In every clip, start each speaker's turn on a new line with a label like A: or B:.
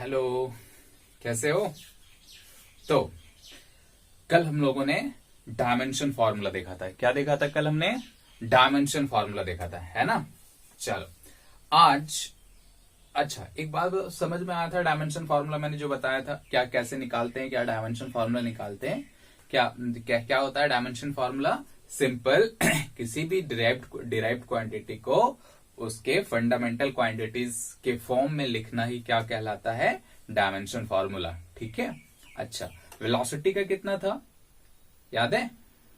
A: Hello, कैसे हो? तो कल हम लोगों ने डायमेंशन फॉर्मूला देखा था। क्या देखा था कल हमने? डायमेंशन फॉर्मूला देखा था, है ना? चलो आज अच्छा, एक बात समझ में आया था। डायमेंशन फॉर्मूला मैंने जो बताया था, क्या कैसे निकालते हैं, क्या डायमेंशन फॉर्मूला निकालते हैं, क्या क्या क्या होता है डायमेंशन फॉर्मूला? सिंपल किसी भी डिराइव्ड क्वांटिटी को उसके फंडामेंटल क्वांटिटीज के फॉर्म में लिखना ही क्या कहलाता है? Dimension formula. ठीक है। अच्छा, वेलोसिटी का कितना था याद है?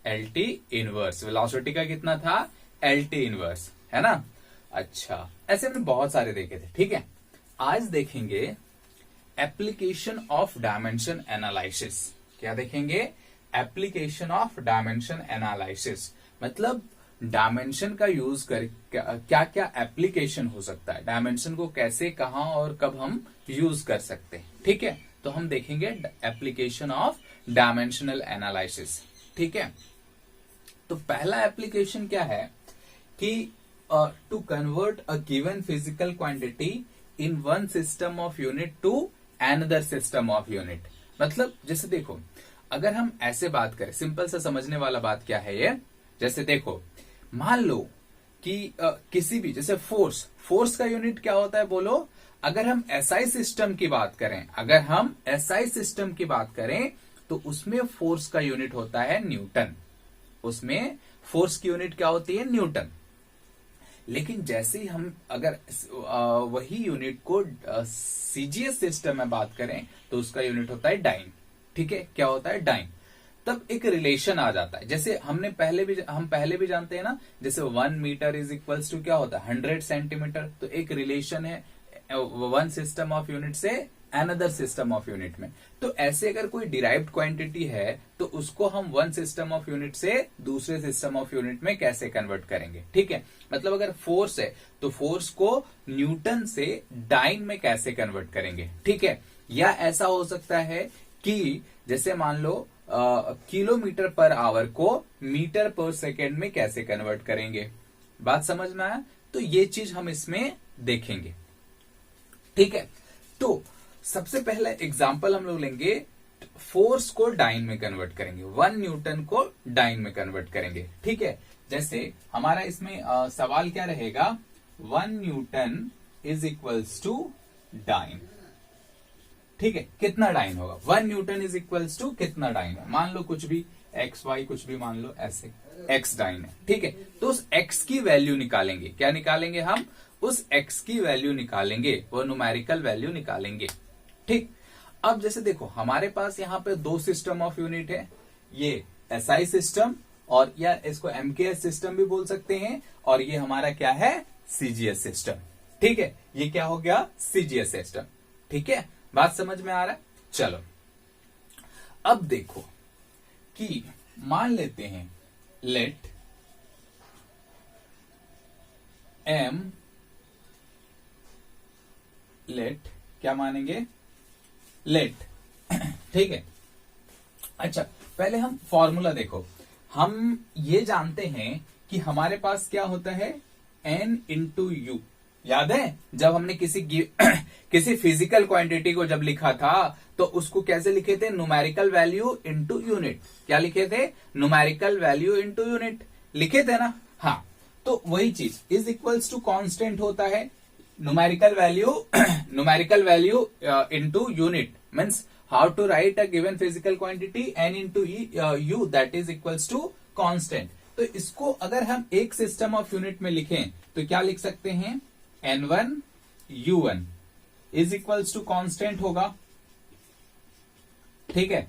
A: L T inverse. वेलोसिटी का कितना था? एल टी इनवर्स, है ना? अच्छा, ऐसे हमने बहुत सारे देखे थे। ठीक है, आज देखेंगे एप्लीकेशन ऑफ डायमेंशन एनालिसिस। क्या देखेंगे? Application of dimension analysis. मतलब डायमेंशन का यूज कर क्या क्या एप्लीकेशन हो सकता है, डायमेंशन को कैसे, कहां और कब हम यूज कर सकते हैं। ठीक है, तो हम देखेंगे एप्लीकेशन ऑफ डायमेंशनल एनालिसिस। ठीक है, तो पहला एप्लीकेशन क्या है कि to convert a given physical quantity in one system of unit to another system of unit. मतलब जैसे देखो, अगर हम ऐसे बात करें, सिंपल सा समझने वाला बात क्या है ये, जैसे देखो मान लो कि किसी भी, जैसे फोर्स का यूनिट क्या होता है बोलो? अगर हम एसआई सिस्टम की बात करें, अगर हम एसआई सिस्टम की बात करें तो उसमें फोर्स का यूनिट होता है न्यूटन। उसमें फोर्स की यूनिट क्या होती है? न्यूटन। लेकिन जैसे ही हम अगर वही यूनिट को सीजीएस सिस्टम में बात करें तो उसका यूनिट होता है डाइन। ठीक है, क्या होता है? डाइन। तब एक रिलेशन आ जाता है, जैसे हम पहले भी जानते हैं ना, जैसे 1 मीटर इज इक्वल्स टू क्या होता है? 100 सेंटीमीटर। तो एक रिलेशन है वन सिस्टम ऑफ यूनिट से अनदर सिस्टम ऑफ यूनिट में। तो ऐसे अगर कोई डिराइव्ड क्वांटिटी है तो उसको हम वन सिस्टम ऑफ यूनिट से दूसरे सिस्टम ऑफ यूनिट में कैसे कन्वर्ट करेंगे? ठीक है, मतलब अगर फोर्स है तो फोर्स को न्यूटन से डाइन में कैसे कन्वर्ट करेंगे? ठीक है, या ऐसा हो सकता है कि जैसे मान लो किलोमीटर पर आवर को मीटर पर सेकेंड में कैसे कन्वर्ट करेंगे? बात समझ में आया? तो ये चीज हम इसमें देखेंगे। ठीक है, तो सबसे पहला एग्जांपल हम लोग लेंगे, फोर्स को डाइन में कन्वर्ट करेंगे, 1 न्यूटन को डाइन में कन्वर्ट करेंगे। ठीक है, जैसे हमारा इसमें सवाल क्या रहेगा? 1 newton is equals to dyne. ठीक है, कितना डाइन होगा? 1 न्यूटन इज इक्वल्स टू कितना डाइन है? मान लो कुछ भी एक्स वाई कुछ भी मान लो, ऐसे एक्स डाइन है। ठीक है, तो उस एक्स की वैल्यू निकालेंगे। क्या निकालेंगे हम? उस एक्स की वैल्यू निकालेंगे, वो न्यूमेरिकल वैल्यू निकालेंगे। ठीक, अब जैसे देखो हमारे पास यहाँ पे दो सिस्टम ऑफ यूनिट है, ये एसआई सिस्टम और या इसको एमकेएस सिस्टम भी बोल सकते हैं, और ये हमारा क्या है? CGS system. ठीक है, ये क्या हो गया? CGS system. ठीक है, बात समझ में आ रहा है? चलो अब देखो कि मान लेते हैं लेट क्या मानेंगे? लेट। ठीक है, अच्छा पहले हम फॉर्मूला देखो। हम ये जानते हैं कि हमारे पास क्या होता है? n into you. याद है जब हमने किसी फिजिकल क्वांटिटी को जब लिखा था तो उसको कैसे लिखे थे? Numerical value into unit. क्या लिखे थे? न्यूमेरिकल वैल्यू इंटू यूनिट लिखे थे ना? हाँ, तो वही चीज इज इक्वल्स टू कांस्टेंट होता है। Numerical value into unit means how to write a given physical quantity n into U, that is equals to constant. तो इसको अगर हम एक सिस्टम ऑफ यूनिट में लिखें तो क्या लिख सकते हैं? n1 u1 is equals to constant होगा। ठीक है,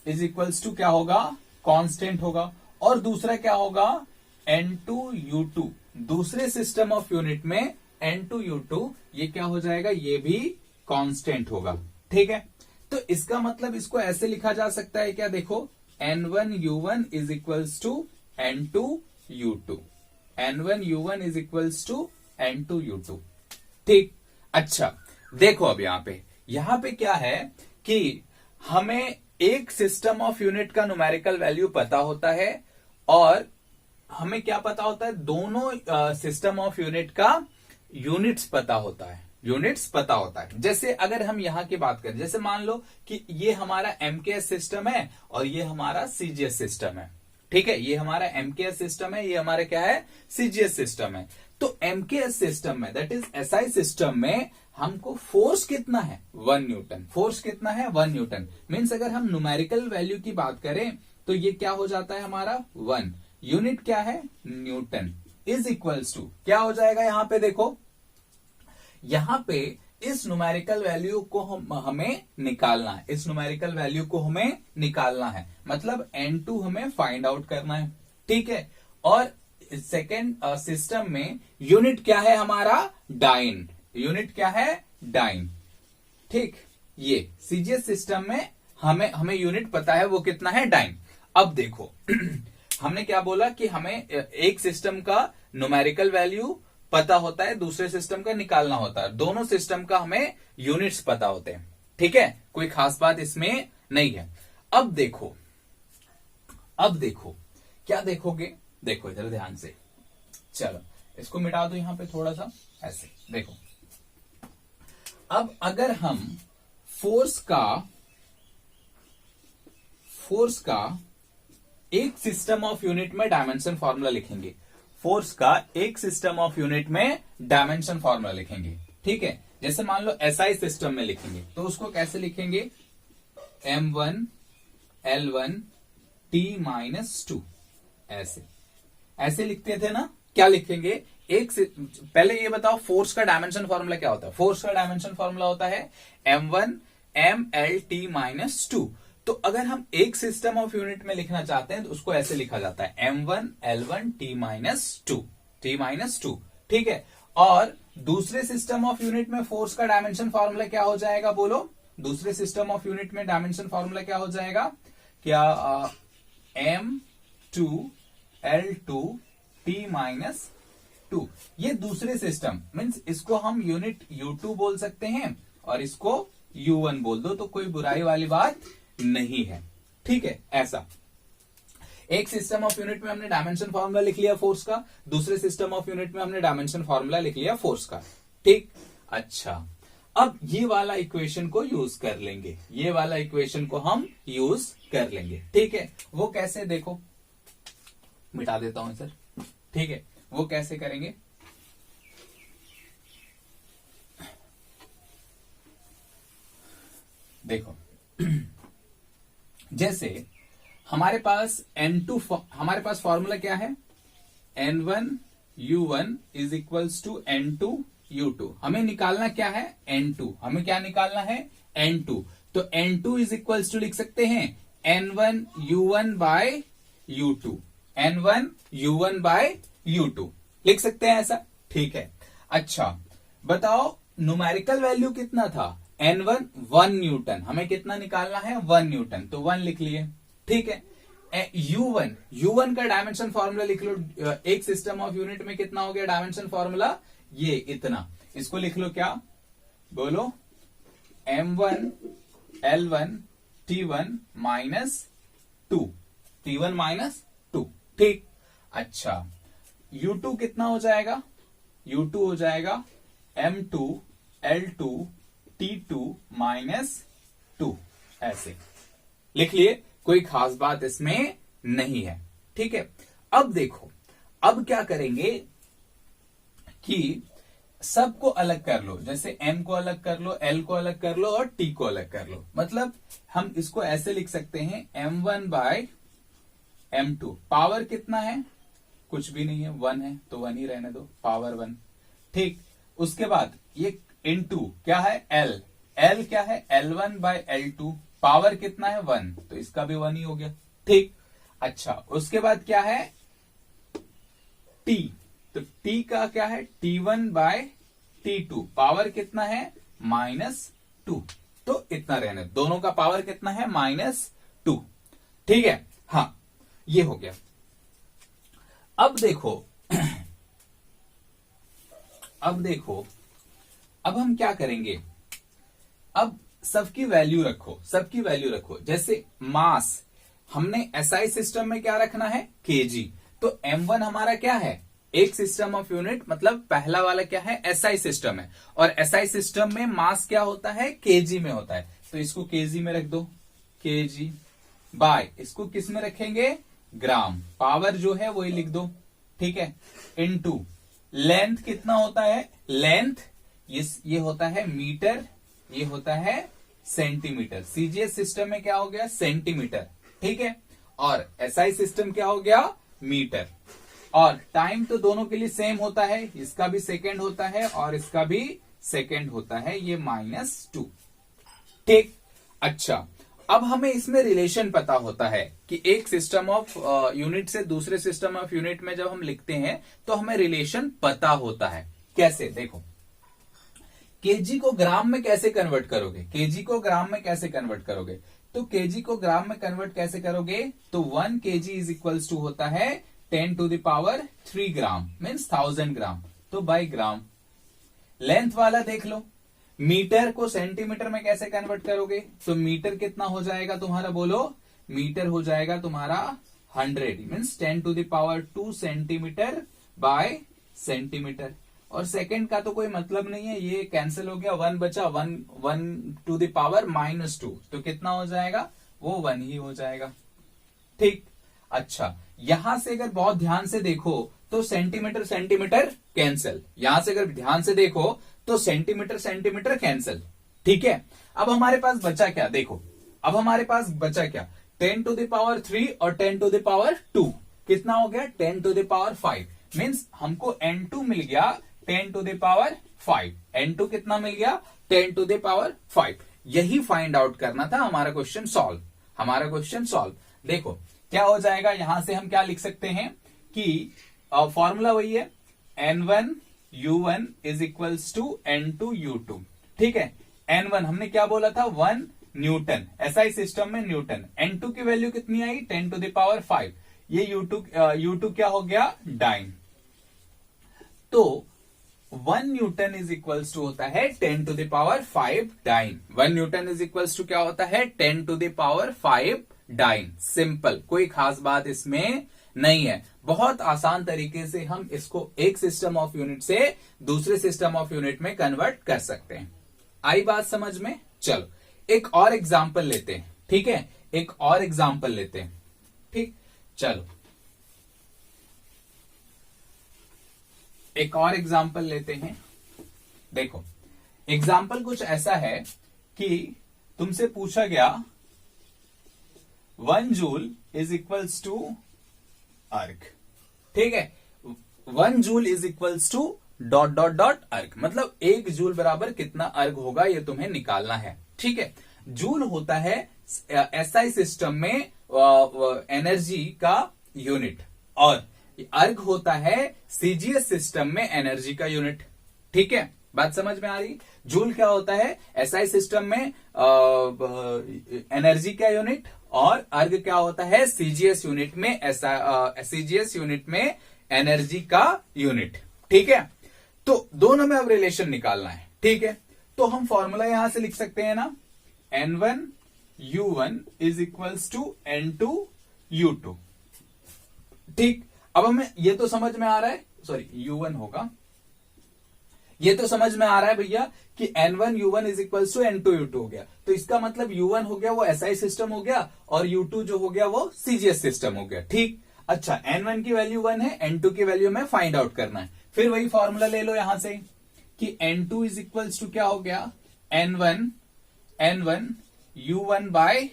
A: इज इक्वल्स टू क्या होगा? कांस्टेंट होगा। और दूसरा क्या होगा? n2 u2। दूसरे सिस्टम ऑफ यूनिट में n2 u2 ये क्या हो जाएगा? ये भी कांस्टेंट होगा। ठीक है, तो इसका मतलब इसको ऐसे लिखा जा सकता है क्या? देखो n1 u1 is equals to n2 u2। n1 u1 is equals to n2 u2। ठीक, अच्छा देखो अब यहां पे क्या है कि हमें एक सिस्टम ऑफ यूनिट का न्यूमेरिकल वैल्यू पता होता है और हमें क्या पता होता है? दोनों सिस्टम ऑफ यूनिट का यूनिट्स पता होता है। यूनिट्स पता होता है। जैसे अगर हम यहां की बात करें, जैसे मान लो कि ये हमारा एमकेएस सिस्टम है और ये हमारा सीजीएस सिस्टम है। ठीक है, ये हमारा एमकेएस सिस्टम है, ये हमारा क्या है, सीजीएस सिस्टम है। तो एमकेएस सिस्टम में, दैट इज एसआई सिस्टम में, हमको फोर्स कितना है, 1 न्यूटन। फोर्स कितना है, 1 न्यूटन। मीन्स अगर हम न्यूमेरिकल वैल्यू की बात करें तो ये क्या हो जाता है हमारा 1। यूनिट क्या है, न्यूटन, इज इक्वल्स टू क्या हो जाएगा, यहां पे देखो, यहां पे इस न्यूमेरिकल वैल्यू को हमें निकालना है, इस न्यूमेरिकल वैल्यू को हमें निकालना है, मतलब N2 हमें फाइंड आउट करना है। ठीक है, और सेकेंड सिस्टम में यूनिट क्या है हमारा, डाइन। यूनिट क्या है, डाइन। ठीक, ये सीजीएस सिस्टम में हमें यूनिट पता है, वो कितना है, डाइन। अब देखो हमने क्या बोला कि हमें एक सिस्टम का न्यूमेरिकल वैल्यू पता होता है, दूसरे सिस्टम का निकालना होता है। दोनों सिस्टम का हमें यूनिट्स पता होते हैं। ठीक है, कोई खास बात इसमें नहीं है। अब देखो क्या देखोगे, देखो इधर ध्यान से, चलो इसको मिटा दो यहां पे थोड़ा सा, ऐसे देखो। अब अगर हम फोर्स का एक सिस्टम ऑफ यूनिट में डायमेंशन फॉर्मूला लिखेंगे, फोर्स का एक सिस्टम ऑफ यूनिट में डायमेंशन फॉर्मूला लिखेंगे। ठीक है, जैसे मान लो एसआई सिस्टम में लिखेंगे तो उसको कैसे लिखेंगे, M1 L1 T-2, ऐसे लिखते थे ना। क्या लिखेंगे, पहले ये बताओ फोर्स का डायमेंशन फॉर्मूला क्या होता है। फोर्स का डायमेंशन फॉर्मूला होता है M1 ML-T-2। तो अगर हम एक सिस्टम ऑफ यूनिट में लिखना चाहते हैं तो उसको ऐसे लिखा जाता है M1 L1 T-2। ठीक है, और दूसरे सिस्टम ऑफ यूनिट में फोर्स का डायमेंशन फॉर्मूला क्या हो जाएगा, बोलो। दूसरे सिस्टम ऑफ यूनिट में डायमेंशन फॉर्मूला क्या हो जाएगा, क्या M2 L2 T-2। ये दूसरे सिस्टम, मीन्स इसको हम यूनिट U2 बोल सकते हैं और इसको U1 बोल दो, तो कोई बुराई वाली बात नहीं है। ठीक है, ऐसा एक सिस्टम ऑफ यूनिट में हमने डायमेंशन फॉर्मूला लिख लिया फोर्स का, दूसरे सिस्टम ऑफ यूनिट में हमने डायमेंशन फॉर्मूला लिख लिया फोर्स का। ठीक, अच्छा, अब ये वाला इक्वेशन को यूज कर लेंगे, ये वाला इक्वेशन को हम यूज कर लेंगे। ठीक है, वो कैसे, देखो मिटा देता हूं सर। ठीक है, वो कैसे करेंगे, देखो जैसे हमारे पास हमारे पास फॉर्मूला क्या है, N1 U1 is equals to N2 U2। हमें निकालना क्या है, N2। हमें क्या निकालना है, N2। तो N2 इज इक्वल्स टू लिख सकते हैं N1 U1 bye U2। N1 U1 bye U2 लिख सकते हैं ऐसा। ठीक है, अच्छा बताओ न्यूमेरिकल वैल्यू कितना था, N1 1 न्यूटन। हमें कितना निकालना है, 1 न्यूटन, तो 1 लिख लिए। ठीक है, U1 का डायमेंशन फॉर्मूला लिख लो। एक सिस्टम ऑफ यूनिट में कितना हो गया डायमेंशन फॉर्मूला, ये इतना। इसको लिख लो, क्या बोलो, M1 L1 T1 -2, T1 -2। ठीक, अच्छा U2 कितना हो जाएगा, U2 हो जाएगा M2 L2 T2 -2, ऐसे लिख लिए। कोई खास बात इसमें नहीं है। ठीक है, अब देखो, अब क्या करेंगे कि सबको अलग कर लो, जैसे M को अलग कर लो, L को अलग कर लो और T को अलग कर लो। मतलब हम इसको ऐसे लिख सकते हैं M1 बाय M2। पावर कितना है, कुछ भी नहीं है, 1 है, तो 1 ही रहने दो, पावर 1। ठीक, उसके बाद ये इनटू क्या है, L क्या है, L1 बाय L2। पावर कितना है, 1, तो इसका भी 1 ही हो गया। ठीक, अच्छा उसके बाद क्या है, T। तो T का क्या है, T1 बाय T2। पावर कितना है, -2, तो इतना रहने, दोनों का पावर कितना है, -2। ठीक है, हाँ ये हो गया। अब देखो अब हम क्या करेंगे, अब सबकी वैल्यू रखो। जैसे मास हमने एसआई सिस्टम में क्या रखना है, केजी। तो M1 हमारा क्या है, एक सिस्टम ऑफ यूनिट मतलब पहला वाला क्या है, एसआई सिस्टम है, और एसआई सिस्टम में मास क्या होता है, केजी में होता है, तो इसको केजी में रख दो, केजी बाय इसको किस में रखेंगे, ग्राम, पावर जो है वही लिख दो, ठीक है, इनटू लेंथ कितना होता है, लेंथ ये होता है मीटर, ये होता है सेंटीमीटर, सीजीएस सिस्टम में क्या हो गया, सेंटीमीटर, ठीक है, और एसआई सिस्टम क्या हो गया, मीटर, और टाइम तो दोनों के लिए सेम होता है, इसका भी सेकेंड होता है और इसका भी सेकेंड होता है, ये -2, ठीक। अच्छा, अब हमें इसमें रिलेशन पता होता है कि एक सिस्टम ऑफ यूनिट से दूसरे सिस्टम ऑफ यूनिट में जब हम लिखते हैं तो हमें रिलेशन पता होता है। कैसे, देखो, केजी को ग्राम में कैसे कन्वर्ट करोगे, केजी को ग्राम में कैसे कन्वर्ट करोगे, तो केजी को ग्राम में कन्वर्ट कैसे करोगे, तो 1 केजी इज इक्वल्स टू होता है 10⁻³ ग्राम, मीन्स 1000 ग्राम, तो बाय ग्राम। लेंथ वाला देख लो, मीटर को सेंटीमीटर में कैसे कन्वर्ट करोगे, तो मीटर कितना हो जाएगा तुम्हारा, बोलो, मीटर हो जाएगा तुम्हारा 100, मीन्स 10⁻² सेंटीमीटर बाय सेंटीमीटर, और सेकंड का तो कोई मतलब नहीं है, ये कैंसिल हो गया, 1 बचा, 1⁻², तो कितना हो जाएगा, वो 1 ही हो जाएगा, ठीक। अच्छा, यहां से अगर बहुत ध्यान से देखो तो सेंटीमीटर सेंटीमीटर कैंसिल, यहां से अगर ध्यान से देखो तो सेंटीमीटर सेंटीमीटर कैंसिल, ठीक है। अब हमारे पास बचा क्या, देखो, अब हमारे पास बचा क्या, 10⁻³ और 10⁻², कितना हो गया, 10⁻5, मीन्स हमको N2 मिल गया 10⁻5, N2 कितना मिल गया, 10⁻5, यही फाइंड आउट करना था, हमारा क्वेश्चन सॉल्व, हमारा क्वेश्चन सॉल्व। देखो क्या हो जाएगा, यहां से हम क्या लिख सकते हैं कि फॉर्मूला वही है, N1U1 is equals to N2U2, ठीक है। N1 हमने क्या बोला था, 1 न्यूटन, एसआई सिस्टम में न्यूटन, N2 की वैल्यू कितनी आई, 10⁻5, ये U2 क्या हो गया, डाइन, तो 1 न्यूटन इज इक्वल्स टू होता है 10⁻5 dyne, 1 newton is equals to क्या होता है, 10⁻5 डाइन, सिंपल, कोई खास बात इसमें नहीं है, बहुत आसान तरीके से हम इसको एक सिस्टम ऑफ यूनिट से दूसरे सिस्टम ऑफ यूनिट में कन्वर्ट कर सकते हैं। आई बात समझ में, चलो एक और एग्जांपल लेते हैं, ठीक है, एक और एग्जांपल लेते हैं, ठीक, चलो एक और एग्जांपल लेते हैं। देखो एग्जांपल कुछ ऐसा है कि तुमसे पूछा गया 1 जूल इज इक्वल्स टू अर्ग, ठीक है, 1 जूल इज इक्वल्स टू ... अर्ग, मतलब 1 जूल बराबर कितना अर्ग होगा, ये तुम्हें निकालना है, ठीक है। जूल होता है एसआई सिस्टम में एनर्जी का यूनिट, और अर्ग होता है सीजीएस सिस्टम में एनर्जी का यूनिट, ठीक है, बात समझ में आ रही। जूल क्या होता है, एसआई सिस्टम में एनर्जी का यूनिट, और अर्ग क्या होता है, सीजीएस यूनिट में सीजीएस यूनिट में एनर्जी का यूनिट, ठीक है। तो दोनों में अब रिलेशन निकालना है, ठीक है, तो हम फॉर्मूला यहां से लिख सकते हैं ना, N1U1 is equals to N2U2, ठीक। अब हमें ये तो समझ में आ रहा है, सॉरी U1 होगा, ये तो समझ में आ रहा है भैया कि N1U1 is equals to N2U2 हो गया, तो इसका मतलब U1 हो गया वो एसआई सिस्टम हो गया, और U2 जो हो गया वो सीजीएस सिस्टम हो गया, ठीक। अच्छा, N1 की वैल्यू 1 है, N2 की वैल्यू में फाइंड आउट करना है, फिर वही फॉर्मूला ले लो यहां से कि N2 इज इक्वल्स टू क्या हो गया, N1 U1 बाय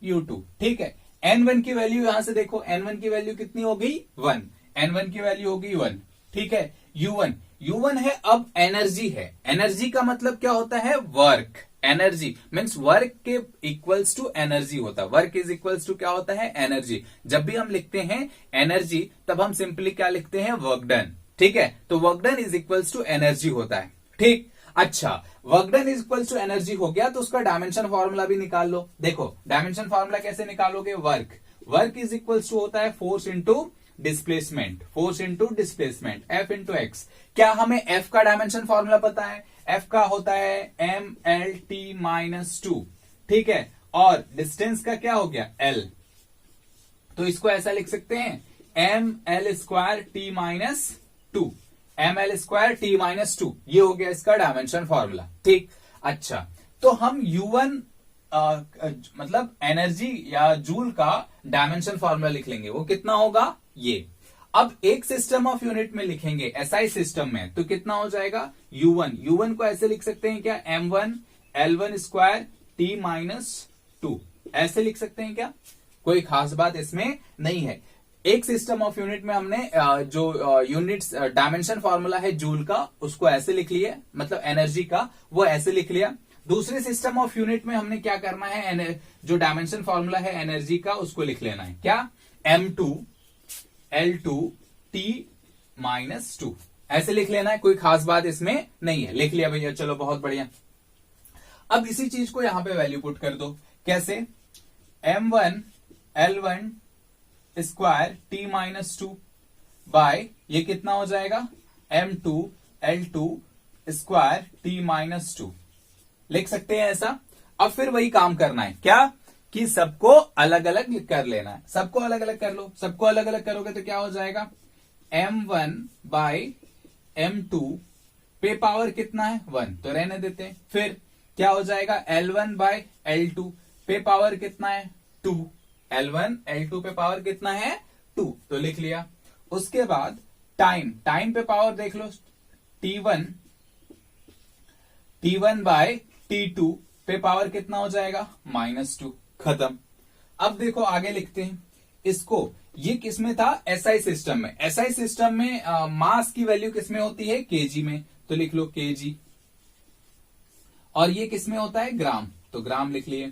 A: U2, ठीक है। N1 की वैल्यू यहां से देखो, N1 की वैल्यू कितनी हो गई, 1, N1 की वैल्यू हो गई 1, ठीक है। U1 है, अब एनर्जी है, एनर्जी का मतलब क्या होता है, वर्क, एनर्जी मीन्स वर्क के इक्वल्स टू एनर्जी होता है, वर्क इज इक्वल्स टू क्या होता है, एनर्जी। जब भी हम लिखते हैं एनर्जी तब हम सिंपली क्या लिखते हैं, वर्क डन, ठीक है, तो work done is equals to energy होता है, ठीक। अच्छा, work done is equals to energy हो गया, तो उसका डायमेंशन फॉर्मूला भी निकाल लो। देखो डायमेंशन फॉर्मूला कैसे निकालोगे, वर्क इज इक्वल्स टू होता है force into displacement, F into x. क्या हमें F का डायमेंशन फॉर्मूला पता है, F का होता है MLT-2, ठीक है, और डिस्टेंस का क्या हो गया, L, तो इसको ऐसा लिख सकते हैं ml²t-2, ml²t-2, ये हो गया इसका डायमेंशन फॉर्मूला। ठीक, अच्छा तो हम U1 मतलब एनर्जी या जूल का डायमेंशन फॉर्मूला लिख लेंगे, वो कितना होगा ये। अब एक सिस्टम ऑफ यूनिट में लिखेंगे एसआई सिस्टम में, तो कितना हो जाएगा U1 को ऐसे लिख सकते हैं क्या, m1 L1² t-2, ऐसे लिख सकते हैं क्या, कोई खास बात इसमें नहीं है। एक सिस्टम ऑफ यूनिट में हमने जो यूनिट्स डायमेंशन फॉर्मूला है जूल का उसको ऐसे लिख लिया, मतलब एनर्जी का वो ऐसे लिख लिया। दूसरे सिस्टम ऑफ यूनिट में हमने क्या करना है, जो डायमेंशन फॉर्मूला है एनर्जी का उसको लिख लेना है क्या, m2 L2 t-2, ऐसे लिख लेना है, कोई खास बात इसमें नहीं है। लिख लिया भैया, चलो बहुत बढ़िया। अब इसी चीज को यहां पे वैल्यू पुट कर दो, कैसे, m1 L1² t-2 बाय ये कितना हो जाएगा m2 L2² t-2, लिख सकते हैं ऐसा। अब फिर वही काम करना है क्या, कि सबको अलग अलग कर लेना है, सबको अलग अलग कर लो। सबको अलग अलग करोगे तो क्या हो जाएगा, m1 बाय m2 पे पावर कितना है 1, तो रहने देते हैं। फिर क्या हो जाएगा L1 बाय L2 पे पावर कितना है 2, L1 L2 पे पावर कितना है 2, तो लिख लिया। उसके बाद टाइम पे पावर देख लो, T1 बाय T2 पे पावर कितना हो जाएगा -2, खत्म। अब देखो आगे लिखते हैं इसको, ये किसमें था, एसआई सिस्टम में। एसआई सिस्टम में मास की वैल्यू किसमें होती है, केजी में, तो लिख लो केजी। और ये किसमें होता है, ग्राम, तो ग्राम लिख लिए।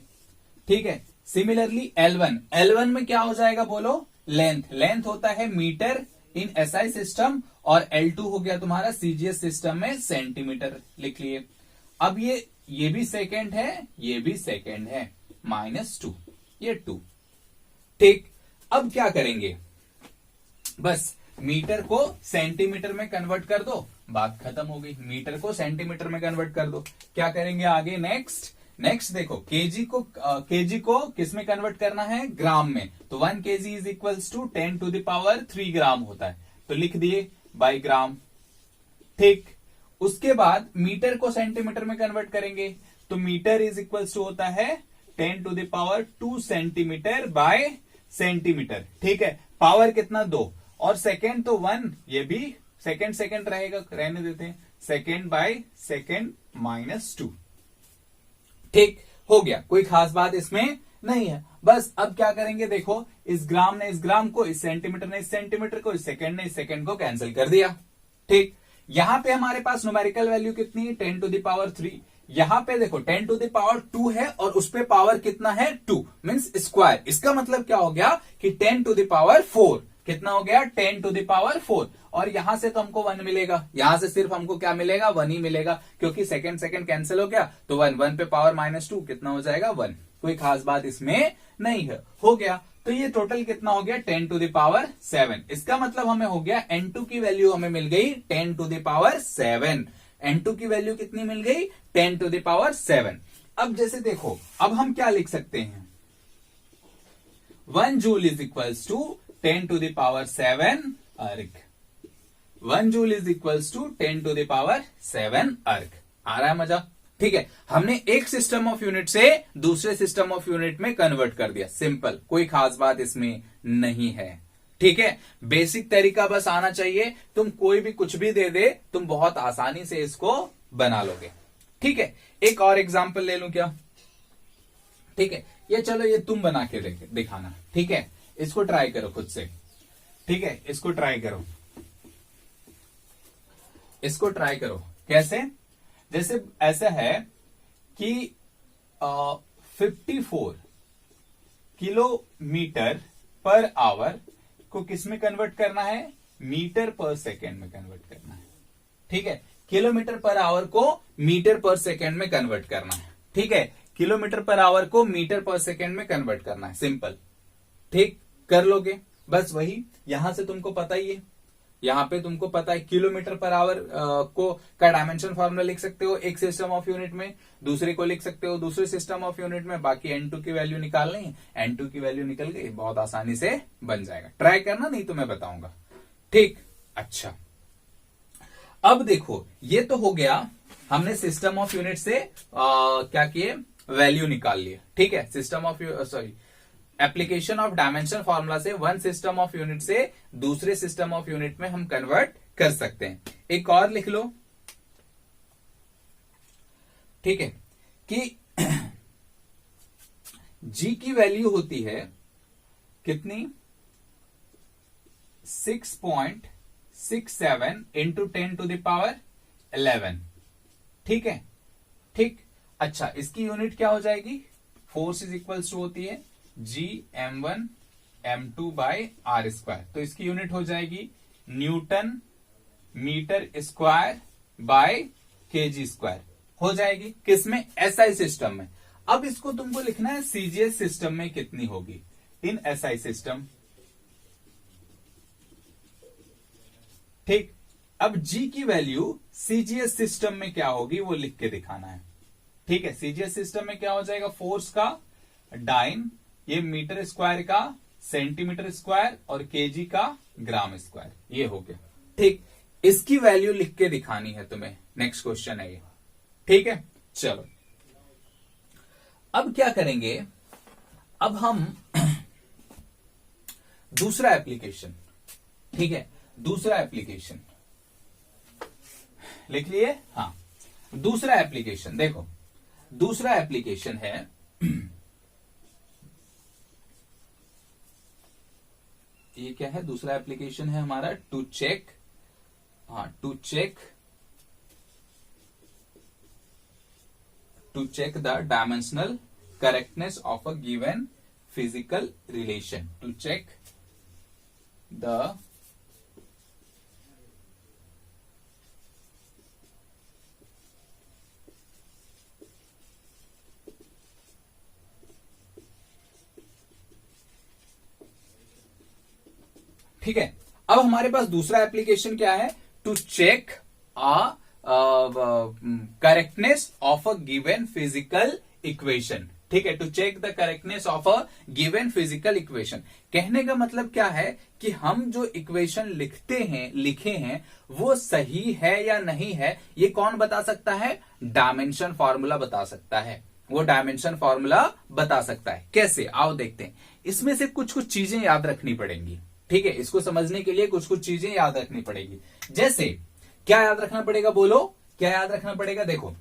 A: ठीक है, सिमिलरली L1 में क्या हो जाएगा बोलो, लेंथ होता है मीटर इन एसआई सिस्टम, और L2 हो गया तुम्हारा सीजीएस सिस्टम में सेंटीमीटर, लिख लिए। अब ये भी सेकेंड है, ये भी सेकेंड है, -2, ये 2। ठीक, अब क्या करेंगे, बस मीटर को सेंटीमीटर में कन्वर्ट कर दो, बात खत्म हो गई। मीटर को सेंटीमीटर में कन्वर्ट कर दो। क्या करेंगे आगे, नेक्स्ट देखो केजी को किस में कन्वर्ट करना है, ग्राम में, तो 1 kg इज इक्वल्स टू 10⁻³ ग्राम होता है, तो लिख दिए बाय ग्राम। ठीक, उसके बाद मीटर को सेंटीमीटर में कन्वर्ट करेंगे, तो मीटर इज इक्वल्स टू होता है 10⁻² सेंटीमीटर बाय सेंटीमीटर। ठीक है, पावर कितना 2, और सेकेंड तो 1, ये भी सेकेंड रहेगा, रहने देते हैं, सेकेंड बाय सेकेंड -2। ठीक हो गया, कोई खास बात इसमें नहीं है। बस अब क्या करेंगे देखो, इस ग्राम ने इस ग्राम को, इस सेंटीमीटर ने इस सेंटीमीटर को, इस सेकंड ने इस सेकंड को कैंसिल कर दिया। ठीक, यहां पे हमारे पास न्यूमेरिकल वैल्यू कितनी है, 10⁻3। यहां पे देखो 10⁻2 है, और उस पे पावर कितना है 2, मींस स्क्वायर। इसका मतलब क्या हो गया कि 10⁻4, कितना हो गया 10⁻4, और यहां से तो हमको 1 मिलेगा, यहां से सिर्फ हमको क्या मिलेगा 1 ही मिलेगा, क्योंकि सेकंड कैंसिल हो गया, तो 1 पे पावर -2 कितना हो जाएगा 1, कोई खास बात इसमें नहीं है। हो गया, तो ये टोटल कितना हो गया 10⁻7। इसका मतलब हमें हो गया N2 की वैल्यू हमें मिल गई 10⁻7। N2 की वैल्यू कितनी मिल गई 10⁻7। अब जैसे देखो, अब हम क्या लिख सकते हैं, 1 जूल इज इक्वल्स टू 10⁻7 अर्ग। 1 जूल इज इक्वल्स टू 10⁻7 अर्ग। आ रहा है मजा। ठीक है, हमने एक सिस्टम ऑफ यूनिट से दूसरे सिस्टम ऑफ यूनिट में कन्वर्ट कर दिया, सिंपल, कोई खास बात इसमें नहीं है। ठीक है, बेसिक तरीका बस आना चाहिए, तुम कोई भी कुछ भी दे दे, तुम बहुत आसानी से इसको बना लोगे। ठीक है, एक और एग्जांपल ले लूं क्या, ठीक है, ये चलो ये तुम बना के दिखाना। ठीक है, इसको ट्राई करो खुद से। ठीक है, इसको ट्राई करो, कैसे, जैसे ऐसा है कि 54 किलोमीटर पर आवर को किस में कन्वर्ट करना है, मीटर पर सेकेंड में कन्वर्ट करना है। ठीक है, किलोमीटर पर आवर को मीटर पर सेकेंड में कन्वर्ट करना है। ठीक है, किलोमीटर पर आवर को मीटर पर सेकेंड में कन्वर्ट करना है, सिंपल। ठीक, कर लोगे, बस वही, यहां से तुमको पता ही है, यहाँ पे तुमको पता है किलोमीटर पर आवर को का डायमेंशन फॉर्मूला लिख सकते हो एक सिस्टम ऑफ यूनिट में, दूसरे को लिख सकते हो दूसरे सिस्टम ऑफ यूनिट में। बाकी N2 की वैल्यू निकालनी है, N2 की वैल्यू निकल गई, बहुत आसानी से बन जाएगा। ट्राई करना, नहीं तो मैं बताऊंगा। ठीक, अच्छा अब देखो ये तो हो गया, हमने सिस्टम ऑफ यूनिट से क्या किए, वैल्यू निकाल लिए। ठीक है, system of application of dimension formula से वन सिस्टम ऑफ यूनिट से दूसरे सिस्टम ऑफ यूनिट में हम कन्वर्ट कर सकते हैं। एक और लिख लो, ठीक है, कि जी की वैल्यू होती है कितनी, 6.67 इंटू 10⁻11। ठीक है, ठीक, अच्छा इसकी यूनिट क्या हो जाएगी, फोर्स इज इक्वल्स टू होती है Gm1m2/r²। तो इसकी यूनिट हो जाएगी newton metre square by kg square हो जाएगी। किसमें, एसआई सिस्टम में। अब इसको तुमको लिखना है सीजीएस सिस्टम में कितनी होगी, इन एसआई सिस्टम। ठीक, अब जी की वैल्यू सीजीएस सिस्टम में क्या होगी वो लिख के दिखाना है। ठीक है, सीजीएस सिस्टम में क्या हो जाएगा, फोर्स का डाइन, ये मीटर स्क्वायर का सेंटीमीटर स्क्वायर और केजी का ग्राम स्क्वायर, ये हो गया। ठीक, इसकी वैल्यू लिख के दिखानी है तुम्हें, नेक्स्ट क्वेश्चन है ये। ठीक है, चलो अब क्या करेंगे, अब हम दूसरा एप्लीकेशन, ठीक है, दूसरा एप्लीकेशन लिख लिए। हाँ, दूसरा एप्लीकेशन देखो, दूसरा एप्लीकेशन है ये क्या है, दूसरा एप्लीकेशन है हमारा टू चेक, हाँ to check the dimensional correctness of a given physical relation, to check the ठीक है, अब हमारे पास दूसरा एप्लीकेशन क्या है, to check correctness of a given physical equation. ठीक है, to check the correctness of a given physical equation. कहने का मतलब क्या है कि हम जो इक्वेशन लिखे हैं वो सही है या नहीं है, ये कौन बता सकता है, डायमेंशन फॉर्मूला बता सकता है, वो डायमेंशन फॉर्मूला बता सकता है। कैसे, आओ देखते हैं। इसमें से कुछ कुछ चीजें याद रखनी पड़ेंगी। ठीक है, इसको समझने के लिए कुछ कुछ चीजें याद रखनी पड़ेगी। जैसे क्या याद रखना पड़ेगा, बोलो क्या याद रखना पड़ेगा, देखो,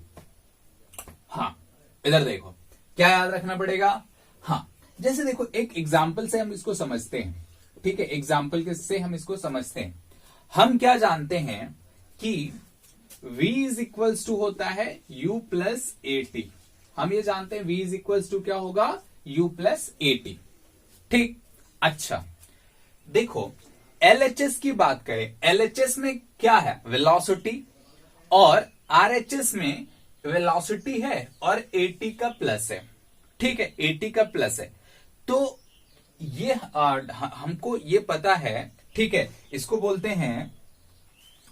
A: हाँ इधर देखो, क्या याद रखना पड़ेगा। हाँ, जैसे देखो एक एग्जाम्पल से हम इसको समझते हैं। ठीक है, एग्जाम्पल से हम इसको समझते हैं। हम क्या जानते हैं कि v इज इक्वल्स टू होता है u प्लस एटी। हम ये जानते हैं v इज इक्वल्स टू क्या होगा, u प्लस एटी। ठीक, अच्छा देखो LHS की बात करें, LHS में क्या है, वेलोसिटी, और RHS में वेलोसिटी है और 80 का प्लस है। ठीक है, 80 का प्लस है। तो ये हमको ये पता है। ठीक है, इसको बोलते हैं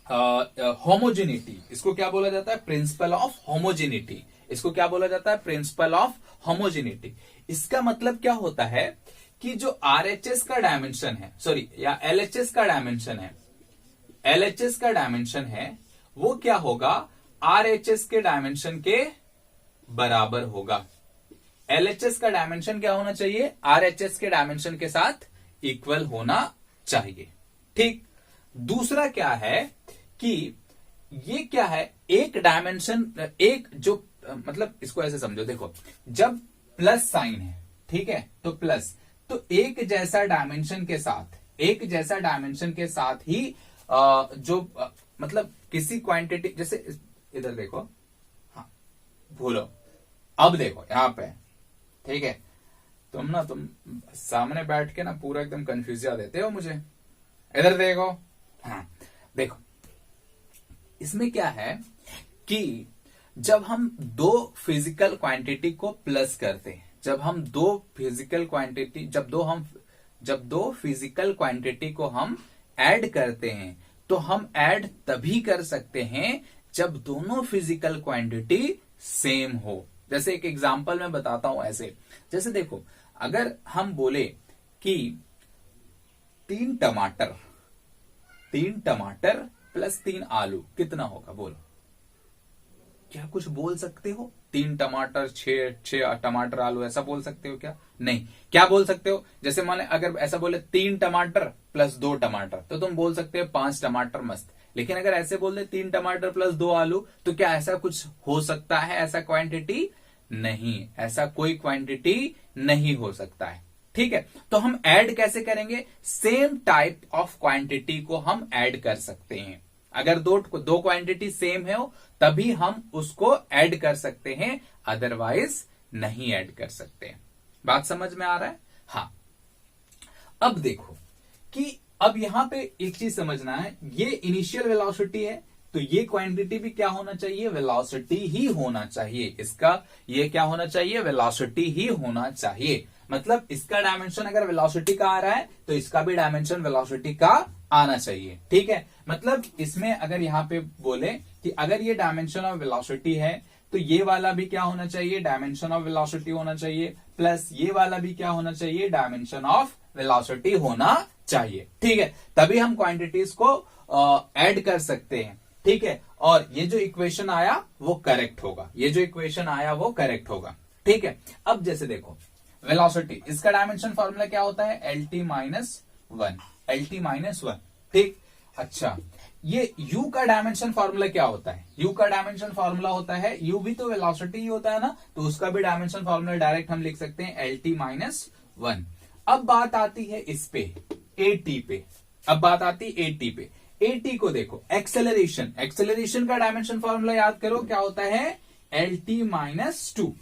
A: होमोजेनिटी। इसको क्या बोला जाता है, प्रिंसिपल ऑफ होमोजेनिटी। इसको क्या बोला जाता है, प्रिंसिपल ऑफ होमोजेनिटी। इसका मतलब क्या होता है कि जो RHS का डायमेंशन है, सॉरी या LHS का डायमेंशन है, LHS का डायमेंशन है वो क्या होगा, RHS के डायमेंशन के बराबर होगा। LHS का डायमेंशन क्या होना चाहिए, RHS के डायमेंशन के साथ इक्वल होना चाहिए। ठीक, दूसरा क्या है कि ये क्या है, एक डायमेंशन, एक जो मतलब इसको ऐसे समझो, देखो जब प्लस साइन है, ठीक है, तो प्लस, तो एक जैसा डायमेंशन के साथ, एक जैसा डायमेंशन के साथ ही मतलब किसी क्वांटिटी, जैसे इधर देखो, हाँ भूलो, अब देखो यहां पे, ठीक है, तुम सामने बैठ के ना पूरा एकदम कंफ्यूज देते हो मुझे। इधर देखो, हाँ देखो, इसमें क्या है कि जब हम दो फिजिकल क्वांटिटी को प्लस करते हैं, जब दो फिजिकल क्वांटिटी को हम ऐड करते हैं, तो हम ऐड तभी कर सकते हैं जब दोनों फिजिकल क्वांटिटी सेम हो। जैसे एक एग्जांपल मैं बताता हूं ऐसे, जैसे देखो अगर हम बोले कि 3 टमाटर प्लस 3 आलू कितना होगा, बोलो। क्या कुछ बोल सकते हो? 3 टमाटर 6 टमाटर आलू, ऐसा बोल सकते हो क्या? नहीं। क्या बोल सकते हो? जैसे माने अगर ऐसा बोले 3 टमाटर प्लस 2 टमाटर, तो तुम बोल सकते हो 5 टमाटर मस्त। लेकिन अगर ऐसे बोल दे 3 टमाटर प्लस 2 आलू, तो क्या ऐसा कुछ हो सकता है? ऐसा क्वांटिटी नहीं, ऐसा कोई क्वांटिटी नहीं हो सकता है। ठीक है, तो हम ऐड कैसे करेंगे? सेम टाइप ऑफ क्वांटिटी को हम ऐड कर सकते हैं। अगर दो क्वांटिटी सेम है तभी हम उसको ऐड कर सकते हैं, अदरवाइज नहीं ऐड कर सकते। बात समझ में आ रहा है? हाँ। अब देखो कि अब यहां पे एक चीज समझना है, ये इनिशियल वेलोसिटी है, तो ये क्वांटिटी भी क्या होना चाहिए? वेलोसिटी ही होना चाहिए। इसका ये क्या होना चाहिए? वेलोसिटी ही होना चाहिए। मतलब इसका डायमेंशन अगर वेलोसिटी का आ रहा है तो इसका भी डायमेंशन वेलोसिटी का आना चाहिए। ठीक है, मतलब इसमें अगर यहां पे बोले कि अगर ये डायमेंशन ऑफ वेलोसिटी है तो ये वाला भी क्या होना चाहिए? डायमेंशन ऑफ वेलोसिटी होना चाहिए, प्लस ये वाला भी क्या होना चाहिए? डायमेंशन ऑफ वेलोसिटी होना चाहिए। ठीक है, तभी हम क्वांटिटीज को ऐड कर सकते हैं। ठीक है, और ये जो इक्वेशन आया वो करेक्ट होगा, ये जो इक्वेशन आया वो करेक्ट होगा। ठीक है, अब जैसे देखो वेलोसिटी, इसका डायमेंशन फॉर्मूला क्या होता है? LT minus one. ठीक, अच्छा ये u का डायमेंशन फॉर्मूला क्या होता है? u का डायमेंशन फॉर्मूला होता है, u भी तो वेलोसिटी ही होता है ना, तो उसका भी डायमेंशन फॉर्मूला डायरेक्ट हम लिख सकते हैं LT माइनस वन। अब बात आती है इस पे AT पे, अब बात आती है AT पे। AT को देखो, एक्सेलरेशन, एक्सेलरेशन का डायमेंशन फॉर्मूला याद करो, क्या होता है? LT minus two.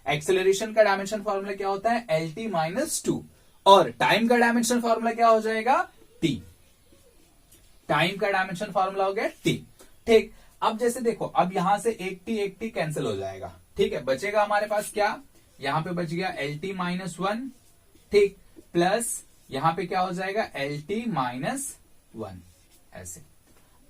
A: एक्सेलरेशन का डायमेंशन फॉर्मूला क्या होता है? LT minus two. और टाइम का डायमेंशन फॉर्मूला क्या हो जाएगा? T। टाइम का डायमेंशन फॉर्मूला हो गया T। ठीक, अब जैसे देखो, अब यहां से एक टी कैंसिल हो जाएगा। ठीक है, बचेगा हमारे पास क्या? यहां पे बच गया LT माइनस वन। ठीक, प्लस यहां पे क्या हो जाएगा? LT minus one. ऐसे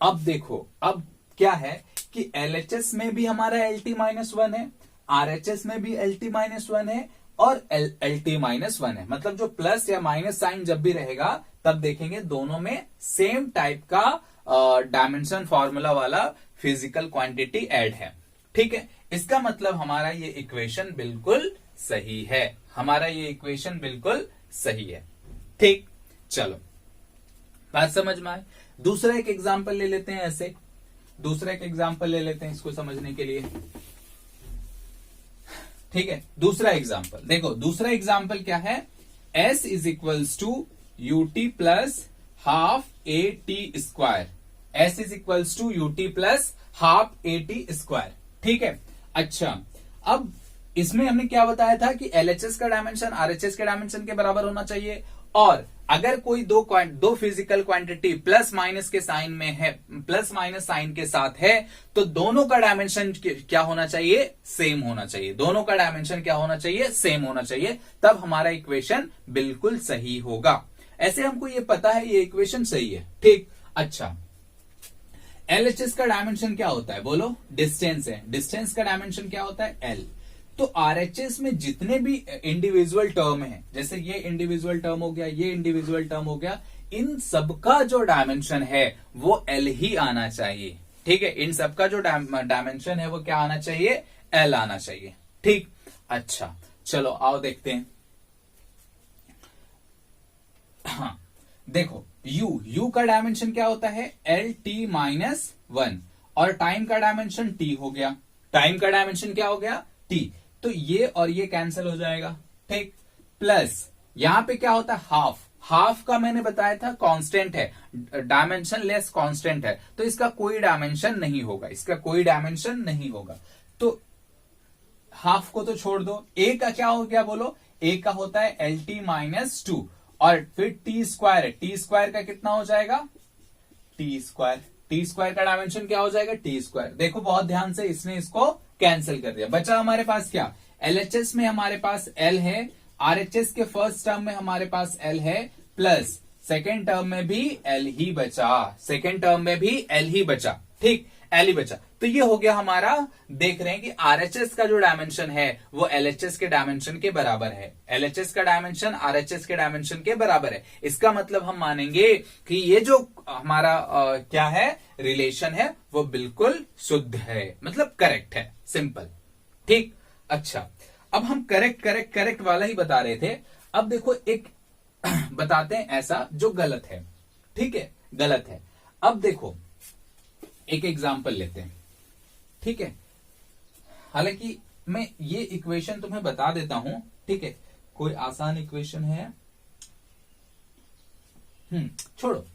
A: अब देखो, अब क्या है कि LHS में भी हमारा LT माइनस वन है, RHS में भी LT माइनस वन है, और LT माइनस वन है। मतलब जो प्लस या माइनस साइन जब भी रहेगा तब देखेंगे दोनों में सेम टाइप का डायमेंशन फॉर्मूला वाला फिजिकल क्वांटिटी ऐड है। ठीक है, इसका मतलब हमारा ये इक्वेशन बिल्कुल सही है, हमारा ये इक्वेशन बिल्कुल सही है। ठीक, चलो बात समझ में आए। दूसरा एक एग्जांपल ले लेते हैं, ऐसे दूसरा एक एग्जांपल ले लेते हैं इसको समझने के लिए। ठीक है, दूसरा एग्जांपल देखो, दूसरा एग्जांपल क्या है? S is equals to UT plus half AT square. S is equals to UT plus half AT square. ठीक है, अच्छा अब इसमें हमने क्या बताया था कि LHS का डायमेंशन RHS के डायमेंशन के बराबर होना चाहिए, और अगर कोई दो फिजिकल क्वांटिटी प्लस माइनस के साइन में है, प्लस माइनस साइन के साथ है, तो दोनों का डायमेंशन क्या होना चाहिए? सेम होना चाहिए। दोनों का डायमेंशन क्या होना चाहिए? सेम होना चाहिए, तब हमारा इक्वेशन बिल्कुल सही होगा। ऐसे हमको ये पता है ये इक्वेशन सही है। ठीक, अच्छा LHS का डायमेंशन क्या होता है? बोलो। डिस्टेंस है, डिस्टेंस का डायमेंशन क्या होता है? L। तो RHS में जितने भी इंडिविजुअल टर्म है, जैसे ये इंडिविजुअल टर्म हो गया, ये इंडिविजुअल टर्म हो गया, इन सबका जो डायमेंशन है वो L ही आना चाहिए। ठीक है, इन सबका जो डायमेंशन है वो क्या आना चाहिए? L आना चाहिए। ठीक, अच्छा चलो आओ देखते हैं। हाँ देखो, U का डायमेंशन क्या होता है? LT माइनस वन, और टाइम का डायमेंशन T हो गया। टाइम का डायमेंशन क्या हो गया? T। तो ये और ये कैंसिल हो जाएगा। ठीक, प्लस यहां पे क्या होता है? हाफ। हाफ का मैंने बताया था कांस्टेंट है, डायमेंशन लेस कांस्टेंट है, तो इसका कोई डायमेंशन नहीं होगा, इसका कोई डायमेंशन नहीं होगा। तो हाफ को तो छोड़ दो। ए का क्या हो गया? बोलो। ए का होता है LT माइनस टू, और फिर T स्क्वायर है, T स्क्वायर का कितना हो जाएगा? T square. T स्क्वायर का डायमेंशन क्या हो जाएगा? T square. देखो बहुत ध्यान से, इसने इसको कैंसिल कर दिया। बचा हमारे पास क्या? LHS में हमारे पास L है, RHS के फर्स्ट टर्म में हमारे पास L है, प्लस सेकेंड टर्म में भी एल ही बचा, सेकेंड टर्म में भी एल ही बचा, ठीक, एल ही बचा। तो ये हो गया हमारा, देख रहे हैं कि आरएचएस का जो डायमेंशन है वो एलएचएस के डायमेंशन के बराबर है, एलएचएस का डायमेंशन आरएचएस के डायमेंशन के बराबर है। इसका मतलब हम मानेंगे कि ये जो हमारा क्या है रिलेशन है वो बिल्कुल शुद्ध है, मतलब करेक्ट है, सिंपल, ठीक। अच्छा, अब हम करेक्ट वाला ही बता रहे थे। अब देखो एक बताते हैं ऐसा जो गलत है, ठीक है, गलत है। अब देखो एक एग्जाम्पल लेते हैं, ठीक है। हालांकि मैं ये इक्वेशन तुम्हें बता देता हूं, ठीक है, कोई आसान इक्वेशन है, छोड़ो।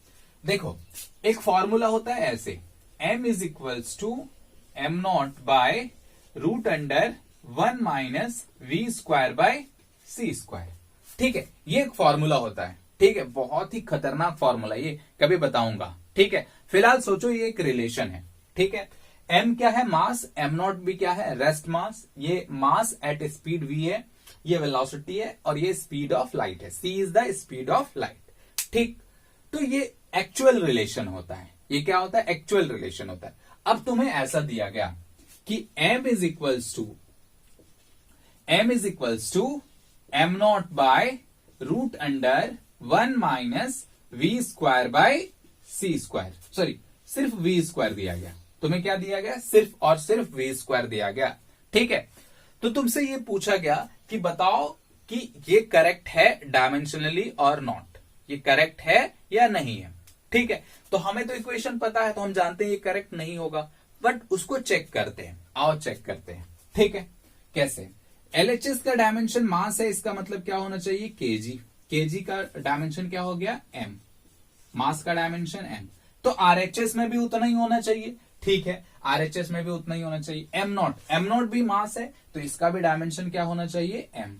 A: देखो एक फॉर्मूला होता है ऐसे, m is equals to M naught by root under 1 minus V square by C square, ठीक है। ये एक फॉर्मूला होता है, ठीक है, बहुत ही खतरनाक फॉर्मूला, ये कभी बताऊंगा, ठीक है। फिलहाल सोचो ये एक रिलेशन है, ठीक है। m क्या है, मास, m नॉट भी क्या है, रेस्ट मास, ये मास एट स्पीड v है, ये वेलोसिटी है, और ये स्पीड ऑफ लाइट है, c is the speed of light, ठीक। तो ये एक्चुअल रिलेशन होता है, ये क्या होता है, एक्चुअल रिलेशन होता है। अब तुम्हें ऐसा दिया गया कि m is equals to M naught by root under 1 minus V square by C square, sorry सिर्फ वी स्क्वायर दिया गया, तुम्हें क्या दिया गया, सिर्फ और सिर्फ वी स्क्वायर दिया गया, ठीक है। तो तुमसे ये पूछा गया कि बताओ कि ये करेक्ट है डायमेंशनली और नॉट, ये करेक्ट है या नहीं है, ठीक है। तो हमें तो इक्वेशन पता है, तो हम जानते हैं ये करेक्ट नहीं होगा, बट उसको चेक करते हैं, आओ चेक करते हैं, ठीक है। कैसे, एलएचएस का डायमेंशन मास है, इसका मतलब क्या होना चाहिए, केजी, केजी का डायमेंशन क्या हो गया, एम, मास का डायमेंशन एम, तो आरएचएस में भी उतना ही होना चाहिए, ठीक है, आरएचएस में भी उतना ही होना चाहिए। एम नॉट भी मास है, तो इसका भी डायमेंशन क्या होना चाहिए, एम।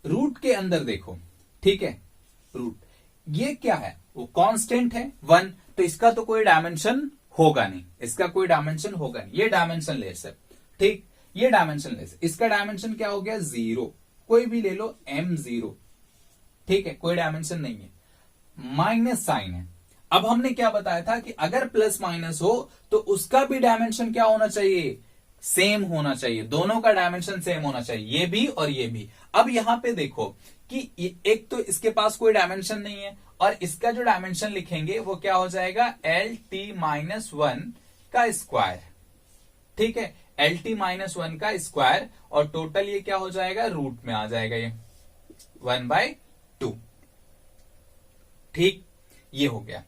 A: रूट के अंदर देखो, ठीक है, रूट ये क्या है, वो कांस्टेंट है 1, तो इसका तो कोई डायमेंशन होगा नहीं, इसका कोई डायमेंशन होगा नहीं, ये डायमेंशन लेस है, ठीक, ये डायमेंशन लेस, इसका डायमेंशन क्या हो गया, 0, कोई भी ले लो, m0, ठीक है, कोई डायमेंशन नहीं है, माइनस साइन है। अब हमने क्या बताया था कि अगर प्लस माइनस हो तो उसका भी डायमेंशन क्या होना चाहिए, सेम होना चाहिए, दोनों का डायमेंशन सेम होना चाहिए, ये भी और ये भी। अब यहां पे देखो कि एक तो इसके पास कोई डायमेंशन नहीं है, और इसका जो डायमेंशन लिखेंगे वो क्या हो जाएगा, LT-1 का स्क्वायर, ठीक है, LT-1 का स्क्वायर, और टोटल ये क्या हो जाएगा, रूट में आ जाएगा, ये 1/2, ठीक, ये हो गया,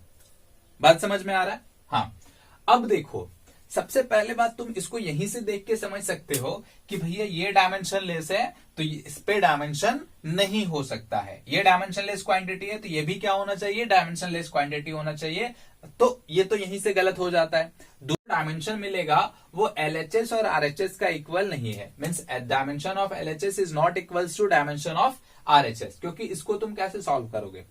A: बात समझ में आ रहा है, हाँ। अब देखो सबसे पहले बात, तुम इसको यहीं से देख के समझ सकते हो कि भैया ये डायमेंशन लेस है, तो इस पे डायमेंशन नहीं हो सकता है, ये डायमेंशन लेस क्वांटिटी है, तो ये भी क्या होना चाहिए, डायमेंशन लेस क्वांटिटी होना चाहिए, तो ये तो यहीं से गलत हो जाता है। दो डायमेंशन मिलेगा वो एलएचएस और आरएचएस का इक्वल नहीं है, means dimension of LHS is not equals to dimension of RHS, क्योंकि इसको तुम कैसे सॉल्व करोगे,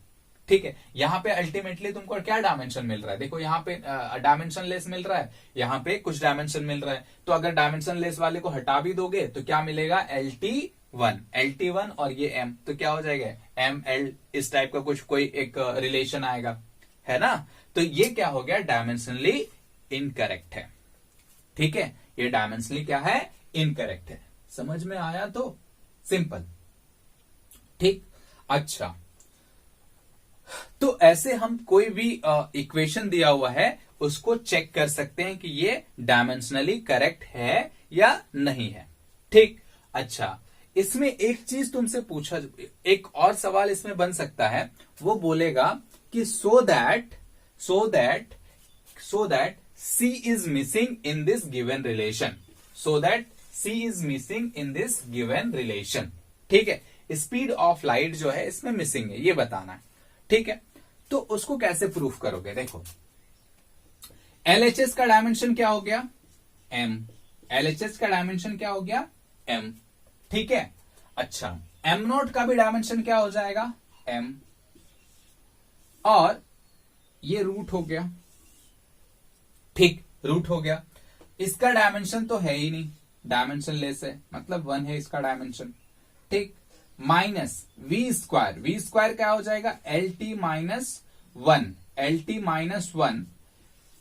A: ठीक है। यहां पे अल्टीमेटली तुमको क्या डायमेंशन मिल रहा है, देखो यहाँ पे डायमेंशन लेस मिल रहा है, यहाँ पे कुछ डायमेंशन मिल रहा है, तो अगर डायमेंशन लेस वाले को हटा भी दोगे तो क्या मिलेगा, LT1 और ये M, तो क्या हो जाएगा, ML, इस टाइप का कुछ कोई एक रिलेशन आएगा, है ना। तो ये क्या हो गया, डायमेंशनली इनकरेक्ट है, ठीक है, ये डायमेंशनली क्या है, इनकरेक्ट है। समझ में आया, तो सिंपल, ठीक। अच्छा, तो ऐसे हम कोई भी इक्वेशन दिया हुआ है उसको चेक कर सकते हैं कि ये डायमेंशनली करेक्ट है या नहीं है, ठीक। अच्छा, इसमें एक चीज तुमसे पूछा, एक और सवाल इसमें बन सकता है, वो बोलेगा कि so that C is missing in this given relation, so that C is missing in this given relation, ठीक है, स्पीड ऑफ लाइट जो है इसमें मिसिंग है, ये बताना है, ठीक है। तो उसको कैसे प्रूफ करोगे, देखो एलएचएस का डायमेंशन क्या हो गया, m, एलएचएस का डायमेंशन क्या हो गया, m, ठीक है। अच्छा, m नॉट का भी डायमेंशन क्या हो जाएगा, m, और ये रूट हो गया, ठीक, रूट हो गया, इसका डायमेंशन तो है ही नहीं, डायमेंशन लेस है, मतलब 1 है इसका डायमेंशन, ठीक। माइनस वी स्क्वायर क्या हो जाएगा, एल टी माइनस वन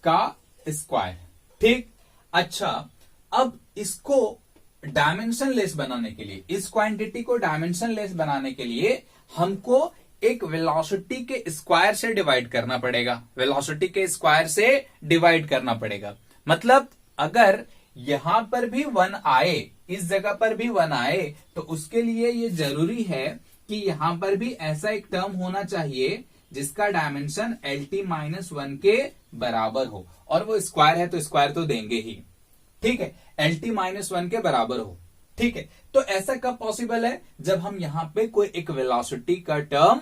A: का स्क्वायर। ठीक, अच्छा अब इसको डायमेंशन लेस बनाने के लिए, इस क्वांटिटी को डायमेंशन लेस बनाने के लिए हमको एक वेलोसिटी के स्क्वायर से डिवाइड करना पड़ेगा, वेलोसिटी के स्क्वायर से डिवाइड करना पड़ेगा। मतलब अगर यहां पर भी 1 आए, इस जगह पर भी 1 आए, तो उसके लिए ये जरूरी है कि यहां पर भी ऐसा एक टर्म होना चाहिए जिसका डायमेंशन एल टी माइनस 1 के बराबर हो, और वो स्क्वायर है तो स्क्वायर तो देंगे ही। ठीक है, एल टी माइनस 1 के बराबर हो। ठीक है, तो ऐसा कब पॉसिबल है, जब हम यहां पे कोई एक वेलोसिटी का टर्म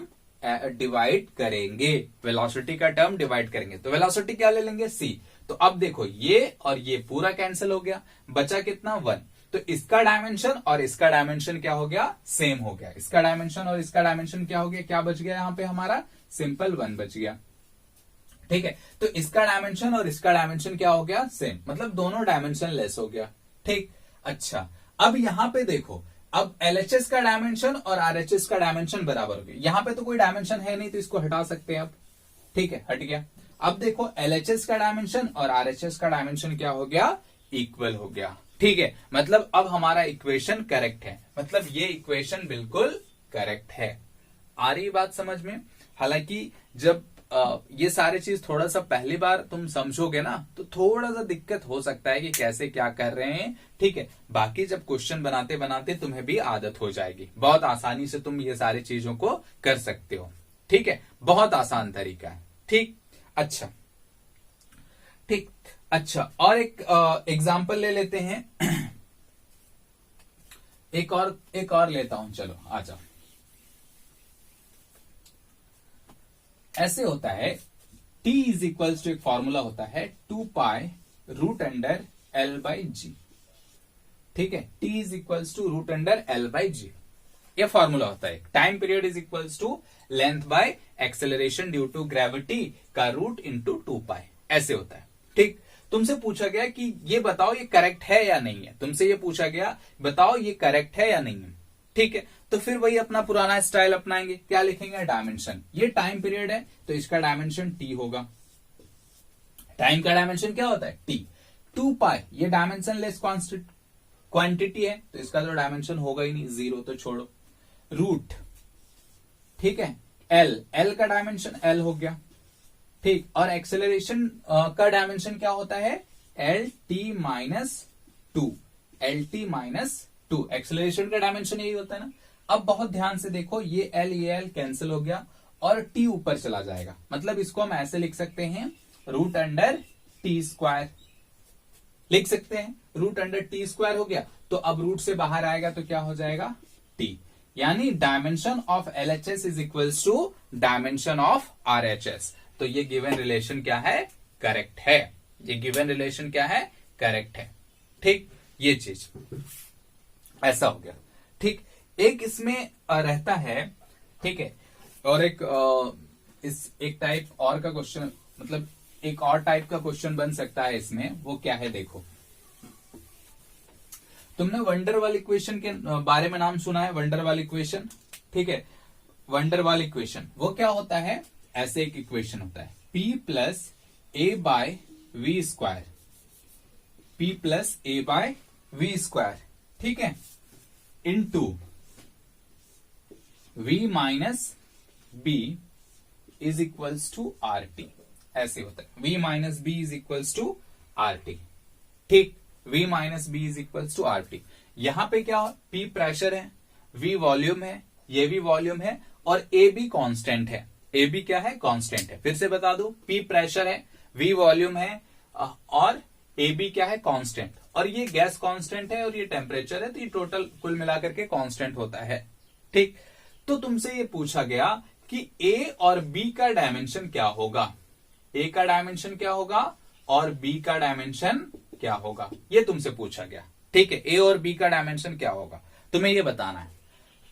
A: डिवाइड करेंगे, वेलोसिटी का टर्म डिवाइड करेंगे। तो वेलोसिटी क्या ले लेंगे, c। तो अब देखो ये और ये पूरा कैंसिल हो गया, बचा कितना, 1। तो इसका डायमेंशन और इसका डायमेंशन क्या हो गया, सेम हो गया। इसका डायमेंशन और इसका डायमेंशन क्या हो गया, क्या बच गया यहां पे हमारा, सिंपल 1 बच गया। ठीक है, तो इसका डायमेंशन और इसका डायमेंशन क्या हो गया, सेम, मतलब दोनों डायमेंशन लेस हो गया। ठीक, अच्छा अब यहां पे देखो, अब एलएचएस का डायमेंशन और आरएचएस का डायमेंशन बराबर हो गया। यहां पे तो कोई डायमेंशन है नहीं, तो इसको हटा सकते हैं अब। ठीक है, हट गया। अब देखो एलएचएस का डायमेंशन और आरएचएस का डायमेंशन क्या हो गया, इक्वल हो गया। ठीक है, मतलब अब हमारा इक्वेशन करेक्ट है, मतलब ये इक्वेशन बिल्कुल करेक्ट है। आ रही बात समझ में। हालांकि जब ये सारी चीज थोड़ा सा पहली बार तुम समझोगे ना, तो थोड़ा सा दिक्कत हो सकता है कि कैसे क्या कर रहे हैं। ठीक है, बाकी जब क्वेश्चन बनाते बनाते तुम्हें भी आदत हो जाएगी, बहुत आसानी से तुम ये सारी चीजों को कर सकते हो। ठीक है, बहुत आसान तरीका है। ठीक, अच्छा ठीक, अच्छा और एक एग्जाम्पल ले लेते हैं। एक और लेता हूं, चलो आ जाओ। ऐसे होता है, t इज इक्वल्स टू, एक फॉर्मूला होता है 2 pi root under L by G. ठीक है, t is equals to root under L by G, ये फॉर्मूला होता है। Time period is equals to length by acceleration due to gravity का root into 2 pi, ऐसे होता है। ठीक, तुमसे पूछा गया कि ये बताओ ये करेक्ट है या नहीं है, तुमसे ये पूछा गया बताओ ये करेक्ट है या नहीं है। ठीक है, तो फिर वही अपना पुराना स्टाइल अपनाएंगे, क्या लिखेंगे, डायमेंशन। ये टाइम पीरियड है तो इसका डायमेंशन टी होगा। टाइम का डायमेंशन क्या होता है, टी। 2 पाई ये डायमेंशन लेस क्वांटिटी है, तो इसका तो डायमेंशन होगा ही नहीं, 0 तो छोड़ो। रूट, ठीक है, एल का डायमेंशन एल हो गया। ठीक, और एक्सेलरेशन का डायमेंशन क्या होता है, L T minus 2, L T minus 2, acceleration का डायमेंशन यही होता है ना। अब बहुत ध्यान से देखो, ये एल कैंसिल हो गया और टी ऊपर चला जाएगा, मतलब इसको हम ऐसे लिख सकते हैं, रूट अंडर टी स्क्वायर लिख सकते हैं। रूट अंडर टी स्क्वायर हो गया, तो अब रूट से बाहर आएगा तो क्या हो जाएगा, टी। यानी dimension of LHS is equals to dimension of RHS. तो ये गिवन रिलेशन क्या है, करेक्ट है। ये गिवन रिलेशन क्या है, करेक्ट है। ठीक, ये चीज ऐसा हो गया। ठीक, एक इसमें रहता है, ठीक है, और एक टाइप और का क्वेश्चन, मतलब एक और टाइप का क्वेश्चन बन सकता है इसमें। वो क्या है, देखो, तुमने वंडर वाल इक्वेशन के बारे में नाम सुना है, वंडर वाल इक्वेशन। ठीक है, वंडर वाल इक्वेशन वो क्या होता है, ऐसे एक इक्वेशन होता है, p plus A by V square, p plus A by V square, ठीक है, into v minus B is equals to R T, ऐसे होता है। v minus B is equals to R T. ठीक, v minus B is equals to R T. यहां पे क्या, p pressure है, v वॉल्यूम है, ये भी वॉल्यूम है, और a भी कांस्टेंट है। a भी क्या है, कांस्टेंट है। फिर से बता दो, p प्रेशर है, v वॉल्यूम है, और a भी क्या है, कांस्टेंट। और ये गैस कांस्टेंट है और ये टेम्परेचर है, तो ये टोटल कुल मिलाकर के कांस्टेंट होता है। ठीक, तो तुमसे ये पूछा गया कि a और b का डायमेंशन क्या होगा, a का डायमेंशन क्या होगा और b का डायमेंशन क्या होगा, ये तुमसे पूछा गया। ठीक है, a और b का डायमेंशन क्या होगा, तुम्हें ये बताना है।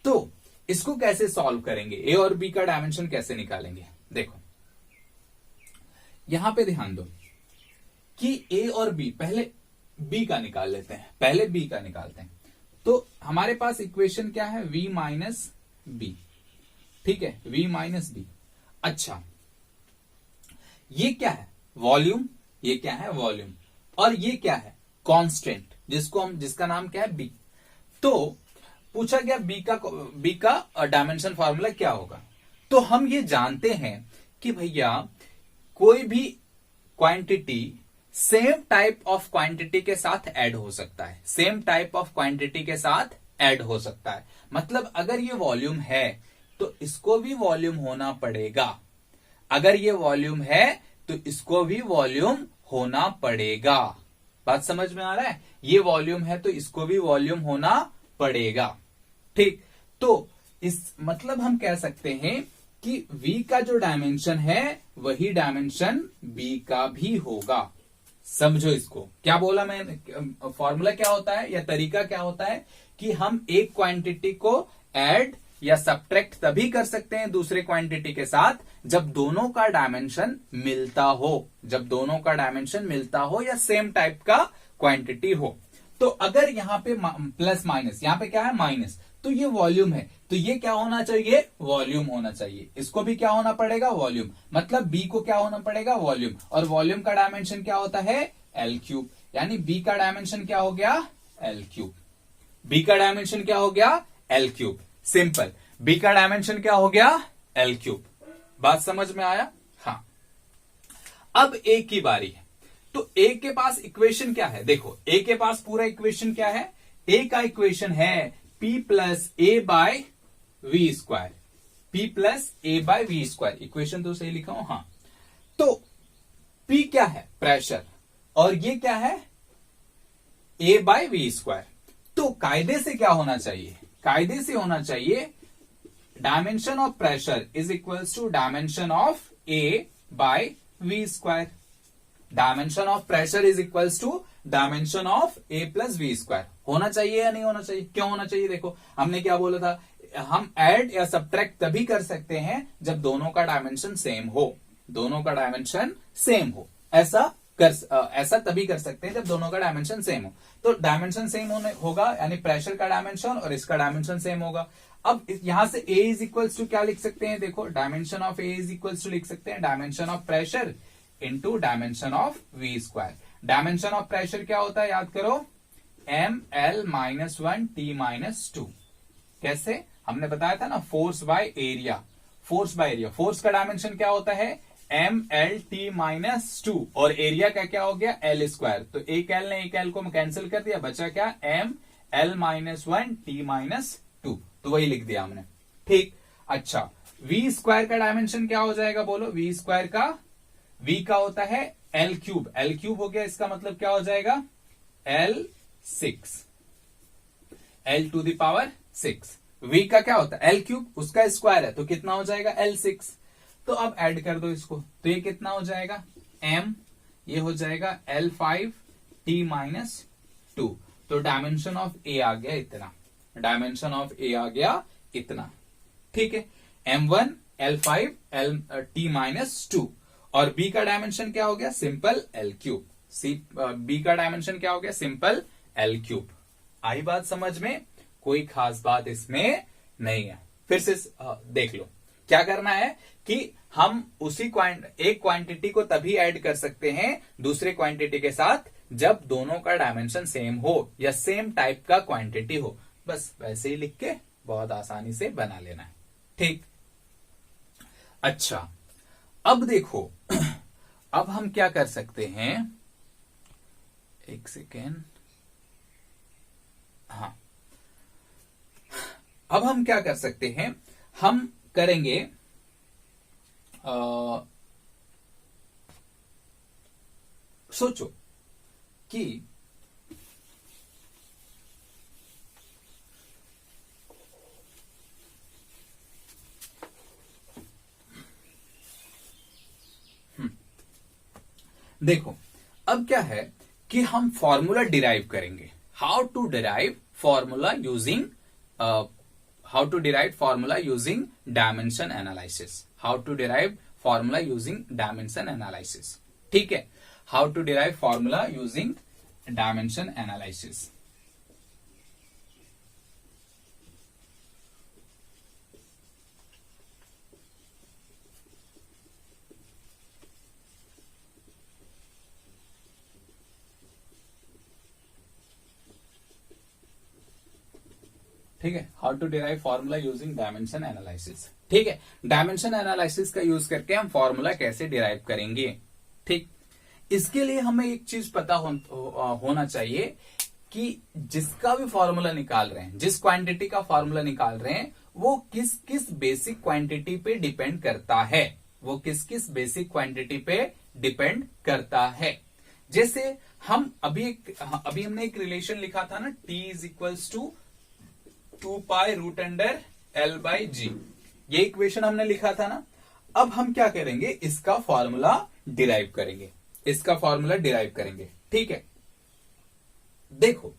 A: तो इसको कैसे सॉल्व करेंगे, a और b का डायमेंशन कैसे निकालेंगे। देखो यहां पे ध्यान दो कि a और b, पहले b का निकाल लेते हैं, पहले b का निकालते हैं। तो हमारे पास इक्वेशन क्या है, v माइनस बी, ठीक है, v माइनस बी। अच्छा, ये क्या है, वॉल्यूम, ये क्या है वॉल्यूम, और ये क्या है कांस्टेंट, जिसका नाम क्या है बी। तो पूछा गया बी का डायमेंशन फॉर्मूला क्या होगा। तो हम ये जानते हैं कि भैया कोई भी quantity same type of quantity के साथ ऐड हो सकता है, सेम टाइप ऑफ क्वांटिटी के साथ ऐड हो सकता है। मतलब अगर ये वॉल्यूम है तो इसको भी वॉल्यूम होना पड़ेगा, अगर ये वॉल्यूम है तो इसको भी वॉल्यूम होना पड़ेगा। बात समझ में आ रहा है, ये वॉल्यूम है तो इसको भी वॉल्यूम होना पड़ेगा, ठीक। तो इस मतलब हम कह सकते हैं कि v का जो डायमेंशन है वही डायमेंशन b का भी होगा। समझो इसको, क्या बोला मैंने, फॉर्मूला क्या होता है या तरीका क्या होता है कि हम एक क्वांटिटी को ऐड या सब्ट्रैक्ट तभी कर सकते हैं दूसरे क्वांटिटी के साथ जब दोनों का डायमेंशन मिलता हो, जब दोनों का डायमेंशन मिलता हो या सेम टाइप का क्वांटिटी हो। तो अगर यहां पे प्लस माइनस, यहां पे क्या है माइनस, तो ये वॉल्यूम है, तो ये क्या होना चाहिए, वॉल्यूम होना चाहिए। इसको भी क्या होना पड़ेगा, वॉल्यूम, मतलब बी को क्या होना पड़ेगा, वॉल्यूम। और वॉल्यूम का डायमेंशन क्या होता है, एल क्यूब, यानी बी का डायमेंशन क्या हो गया, एल क्यूब। बी का डायमेंशन क्या हो गया, एल क्यूब। सिंपल, बी का डायमेंशन क्या हो गया, एल क्यूब। बात समझ में आया, हाँ। अब ए की बारी है, तो ए के पास इक्वेशन क्या है, देखो ए के पास पूरा इक्वेशन क्या है, ए का इक्वेशन है p plus A by V square, p plus A by V square. Equation तो सही लिखा हूं, हाँ। तो p क्या है, प्रेशर, और ये क्या है, a बाय वी स्क्वायर। तो कायदे से क्या होना चाहिए, कायदे से होना चाहिए dimension of pressure is equals to dimension of A by V square. Dimension of pressure is equals to dimension of A plus V square. होना चाहिए या नहीं होना चाहिए, क्यों होना चाहिए, देखो हमने क्या बोला था, हम ऐड या सब्ट्रैक्ट तभी कर सकते हैं जब दोनों का डायमेंशन सेम हो, दोनों का डायमेंशन सेम हो, ऐसा तभी कर सकते हैं जब दोनों का डायमेंशन सेम हो। तो डायमेंशन सेम होगा यानी प्रेशर का डायमेंशन और इसका डायमेंशन सेम होगा। अब यहां से a इज इक्वल्स टू क्या लिख सकते हैं, देखो dimension of a is equals to लिख सकते हैं dimension of pressure into dimension of V square. Dimension of pressure क्या होता है, याद करो, M L minus one T minus two. कैसे, हमने बताया था ना, force by area, force by area. Force का डायमेंशन क्या होता है, M L T minus two, और एरिया का क्या हो गया, एल स्क्वायर। तो एक एल ने एक एल को कैंसिल कर दिया, बचा क्या, M L minus one T minus two, तो वही लिख दिया हमने, ठीक। अच्छा, वी स्क्वायर का डायमेंशन क्या हो जाएगा, बोलो, वी स्क्वायर का, वी का होता है एल क्यूब, एल क्यूब हो गया, इसका मतलब क्या हो जाएगा, L six, L to the power six. V का क्या होता है, एल क्यूब, उसका स्क्वायर है तो कितना हो जाएगा, एल सिक्स। तो अब ऐड कर दो इसको, तो ये कितना हो जाएगा, एम, ये हो जाएगा L five T minus two. तो डायमेंशन ऑफ ए आ गया इतना, डायमेंशन ऑफ ए आ गया इतना, ठीक है। M one L five L T minus two, और बी का डायमेंशन क्या हो गया, सिंपल एल क्यूब। बी का डायमेंशन क्या हो गया, सिंपल एल क्यूब। आई बात समझ में, कोई खास बात इसमें नहीं है। फिर से देख लो, क्या करना है कि हम उसी एक क्वांटिटी को तभी ऐड कर सकते हैं दूसरे क्वांटिटी के साथ जब दोनों का डायमेंशन सेम हो या सेम टाइप का क्वांटिटी हो। बस वैसे ही लिख के बहुत आसानी से बना लेना है, ठीक। अच्छा, अब देखो, अब हम क्या कर सकते हैं, एक सेकेंड, हाँ, अब हम क्या कर सकते हैं, हम करेंगे सोचो कि देखो अब क्या है कि हम फॉर्मूला डिराइव करेंगे। How to derive formula using how to derive formula using dimension analysis, how to derive formula using dimension analysis, ठीक है। how to derive formula using dimension analysis, ठीक है, how to derive formula using dimension analysis. ठीक है, dimension analysis का use करके हम formula कैसे डिराइव करेंगे। ठीक, इसके लिए हमें एक चीज पता होना चाहिए कि जिसका भी फॉर्मूला निकाल रहे हैं, जिस क्वांटिटी का फॉर्मूला निकाल रहे हैं, वो किस किस बेसिक क्वांटिटी पे डिपेंड करता है, वो किस किस बेसिक क्वांटिटी पे डिपेंड करता है। जैसे हम अभी हमने एक रिलेशन लिखा था ना, t is equals to 2π√L/g, ये इक्वेशन हमने लिखा था ना। अब हम क्या करेंगे, इसका फॉर्मूला डिराइव करेंगे, इसका फॉर्मूला डिराइव करेंगे। ठीक है, देखो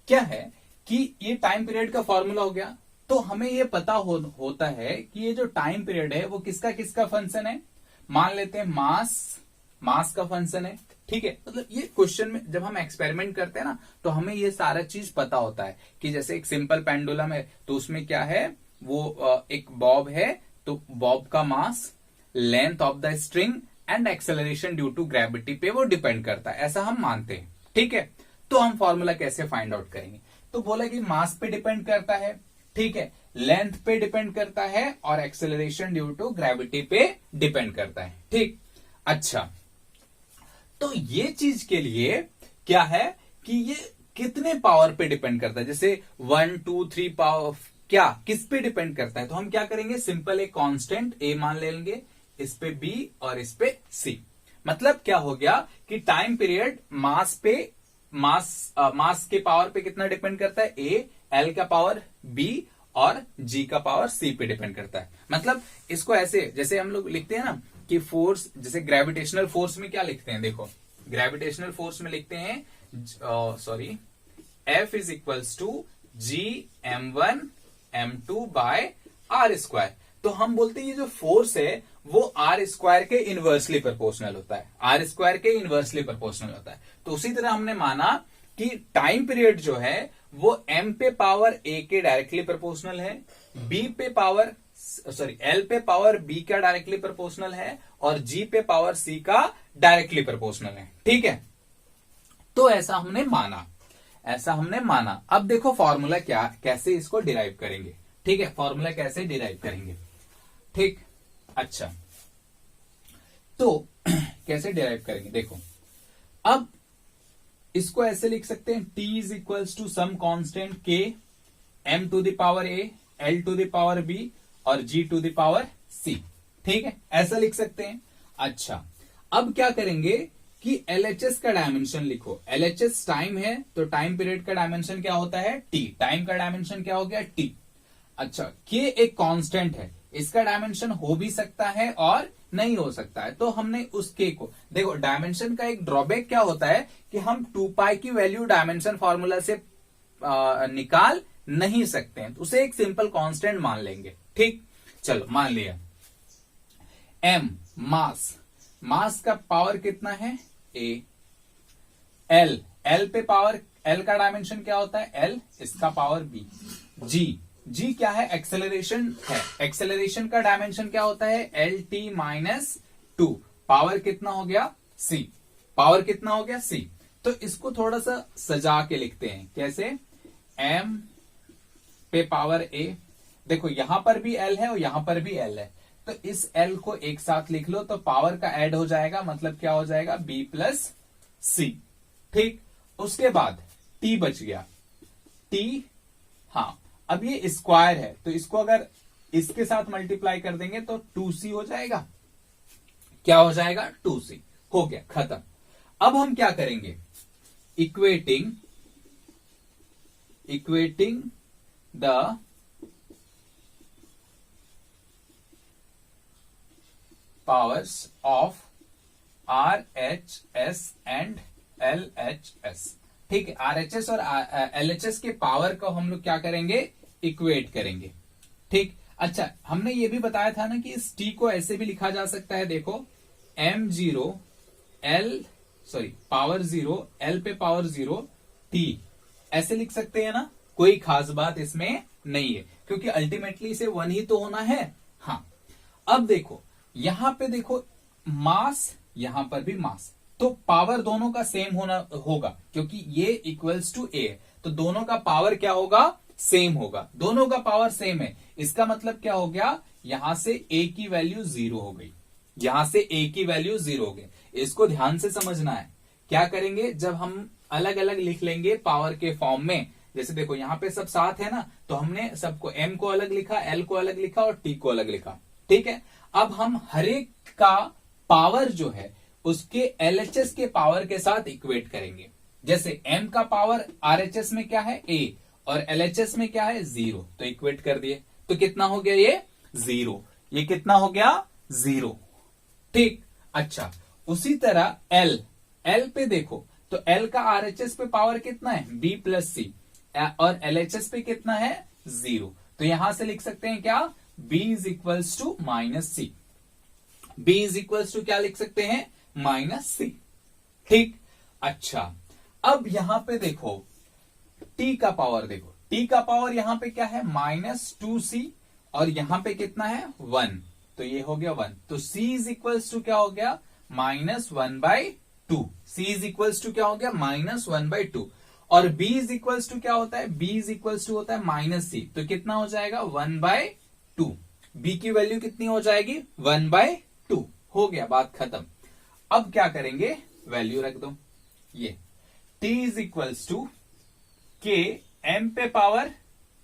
A: क्या है कि ये टाइम पीरियड का फॉर्मूला हो गया, तो हमें ये पता होता है कि ये जो टाइम पीरियड है वो किसका किसका फंक्शन है। मान लेते हैं मास का फंक्शन है। ठीक है, मतलब ये क्वेश्चन में जब हम एक्सपेरिमेंट करते हैं ना, तो हमें ये सारा चीज पता होता है कि जैसे एक सिंपल पेंडुलम है, तो उसमें क्या है, वो एक बॉब है, तो बॉब का mass, length of the string and acceleration due to gravity पे वो डिपेंड करता है, ऐसा हम मानते हैं। ठीक है, तो हम फॉर्मूला कैसे फाइंड आउट करेंगे, तो बोला कि मास पे डिपेंड करता है, ठीक है, लेंथ पे डिपेंड करता है और एक्सेलरेशन ड्यू टू ग्रेविटी पे डिपेंड करता है। ठीक, अच्छा, तो ये चीज के लिए क्या है कि ये कितने पावर पे डिपेंड करता है, जैसे 1 2 3 पावर, क्या किस पे डिपेंड करता है, तो हम क्या करेंगे, सिंपल एक कांस्टेंट a मान लेंगे, इस पे b और इस पे c। मतलब क्या हो गया कि टाइम पीरियड मास के पावर पे कितना डिपेंड करता है, a, l का पावर b और g का पावर c पे डिपेंड करता है। मतलब इसको ऐसे, जैसे हम लोग लिखते हैं ना कि फोर्स, जैसे ग्रेविटेशनल फोर्स में क्या लिखते हैं, देखो ग्रेविटेशनल फोर्स में लिखते हैं F is equals to G m1m2/r²। तो हम बोलते हैं ये जो फोर्स है वो r² के इनवर्सली प्रोपोर्शनल होता है, r² के इनवर्सली प्रोपोर्शनल होता है। तो उसी तरह हमने माना कि टाइम पीरियड जो है वो m पे पावर a के डायरेक्टली प्रोपोर्शनल है, L पे पावर b का डायरेक्टली प्रोपोर्शनल है और G पे पावर C का डायरेक्टली प्रोपोर्शनल है। ठीक है, तो ऐसा हमने माना। अब देखो फॉर्मूला कैसे इसको डिराइव करेंगे। ठीक है, फॉर्मूला कैसे डिराइव करेंगे। ठीक, अच्छा, तो कैसे डिराइव करेंगे, देखो अब इसको ऐसे लिख सकते हैं, t is equals to some constant k m to the power a, l to the power b और g to the power c। ठीक है, ऐसा लिख सकते हैं। अच्छा, अब क्या करेंगे कि LHS का डायमेंशन लिखो। LHS टाइम है, तो टाइम पीरियड का डायमेंशन क्या होता है, t। टाइम का डायमेंशन क्या हो गया, t। अच्छा, k एक कांस्टेंट है, इसका डायमेंशन हो भी सकता है और नहीं हो सकता है, तो हमने उस k को, देखो डायमेंशन का एक ड्रॉबैक क्या होता है कि हम 2π की वैल्यू डायमेंशन फॉर्मूला से निकाल नहीं सकते हैं, तो उसे एक सिंपल कांस्टेंट मान लेंगे। ठीक, चलो मान लिया। m मास का पावर कितना है, a। l पे पावर, l का डायमेंशन क्या होता है, l, इसका पावर b। g क्या है, एक्सेलरेशन है, एक्सेलरेशन का डायमेंशन क्या होता है, LT-2। पावर कितना हो गया, c। पावर कितना हो गया, c। तो इसको थोड़ा सा सजा के लिखते हैं, कैसे, m पे पावर a, देखो यहां पर भी l है और यहां पर भी l है, तो इस l को एक साथ लिख लो तो पावर का ऐड हो जाएगा, मतलब क्या हो जाएगा, b प्लस c। ठीक, उसके बाद t बच गया, t, हाँ, अब ये स्क्वायर है, तो इसको अगर इसके साथ मल्टीप्लाई कर देंगे तो 2c हो जाएगा। क्या हो जाएगा, 2c। हो गया, खत्म। अब हम क्या करेंगे, equating the powers of RHS and LHS। ठीक है, RHS और LHS के पावर को हम लोग क्या करेंगे, इक्वेट करेंगे। ठीक, अच्छा, हमने ये भी बताया था ना कि इस t को ऐसे भी लिखा जा सकता है, देखो m0 पावर 0, l पे पावर 0 t, ऐसे लिख सकते हैं ना, कोई खास बात इसमें नहीं है, क्योंकि अल्टीमेटली इसे 1 ही तो होना है। हाँ, अब देखो यहां पे देखो मास, यहां पर भी मास, तो पावर दोनों का सेम होगा, क्योंकि ये इक्वल्स टू a, तो दोनों का पावर क्या होगा, सेम होगा, दोनों का पावर सेम है। इसका मतलब क्या हो गया, यहां से a की वैल्यू 0 हो गई, यहां से a की वैल्यू 0 हो गई। इसको ध्यान से समझना है। क्या करेंगे, जब हम अलग अलग लिख लेंगे पावर के फॉर्म में, जैसे देखो यहां पे सब साथ है ना, तो हमने सबको m को अलग लिखा, l को अलग लिखा और t को अलग लिखा, ठीक है। अब हम हर एक का पावर जो है उसके LHS के पावर के साथ इक्वेट करेंगे। जैसे m का पावर RHS में क्या है a और LHS में क्या है 0, तो इक्वेट कर दिए, तो कितना हो गया ये 0, ये कितना हो गया 0, ठीक। अच्छा, उसी तरह L पे देखो, तो L का RHS पे पावर कितना है B प्लस C और LHS पे कितना है 0, तो यहां से लिख सकते हैं क्या, B is equals to minus C, B is equals to क्या लिख सकते हैं माइनस C, ठीक। अच्छा, अब यहां पे देखो T का पावर, देखो T का पावर यहां पे क्या है -2C और यहां पे कितना है 1, तो ये हो गया 1, तो C इज इक्वल्स टू क्या हो गया -1/2, C इज इक्वल्स टू क्या हो गया -1/2, और B इज इक्वल्स टू क्या होता है, B इज इक्वल्स टू होता है -C, तो कितना हो जाएगा 1/2, B की वैल्यू कितनी हो जाएगी 1/2, हो गया, बात खत्म। अब क्या करेंगे, वैल्यू रख दो, ये T इज इक्वल्स टू के m पे पावर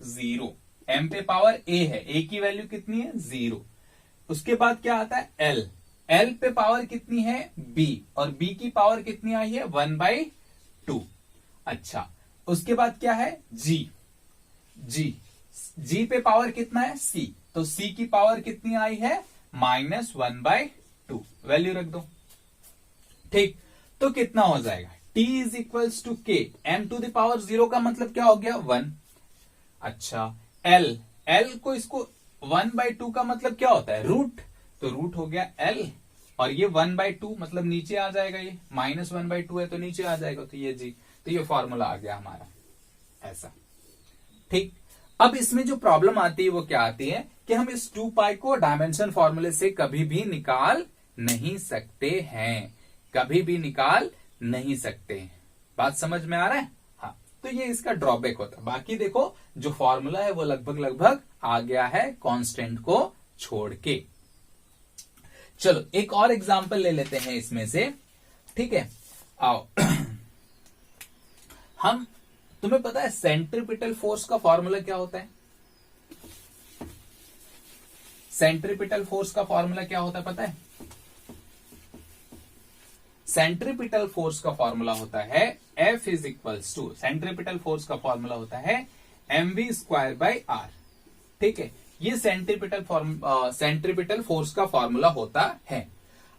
A: 0, m पे पावर a है, a की वैल्यू कितनी है 0, उसके बाद क्या आता है l पे पावर कितनी है b और b की पावर कितनी आई है 1/2। अच्छा, उसके बाद क्या है g पे पावर कितना है c, तो c की पावर कितनी आई है -1/2, वैल्यू रख दो, ठीक। तो कितना हो जाएगा T इज इक्वल्स टू के m टू द पावर 0 का मतलब क्या हो गया 1। अच्छा, L को इसको 1/2 का मतलब क्या होता है रूट, तो रूट हो गया L, और ये 1/2 मतलब नीचे आ जाएगा, ये -1/2 है तो नीचे आ जाएगा, तो ये जी, तो ये फॉर्मूला आ गया हमारा ऐसा, ठीक। अब इसमें जो प्रॉब्लम आती है वो क्या आती है कि हम इस 2 पाई को डायमेंशन फॉर्मूले से कभी भी निकाल नहीं सकते हैं, कभी भी निकाल नहीं सकते। बात समझ में आ रहा है, हाँ, तो ये इसका ड्रॉबैक होता है। बाकी देखो जो फॉर्मूला है वो लगभग आ गया है कांस्टेंट को छोड़ के। चलो एक और एग्जांपल ले लेते हैं इसमें से, ठीक है, आओ। हम, तुम्हें पता है सेंट्रीपिटल फोर्स का फॉर्मूला क्या होता है, सेंट्रीपिटल फोर्स का फॉर्मूला क्या होता है पता है, सेंट्रीपिटल फोर्स का फॉर्मूला होता है F is equals to, centripetal force का फॉर्मूला होता है mv²/r, ठीक है, ये सेंट्रीपिटल फोर्स का फॉर्मूला होता है।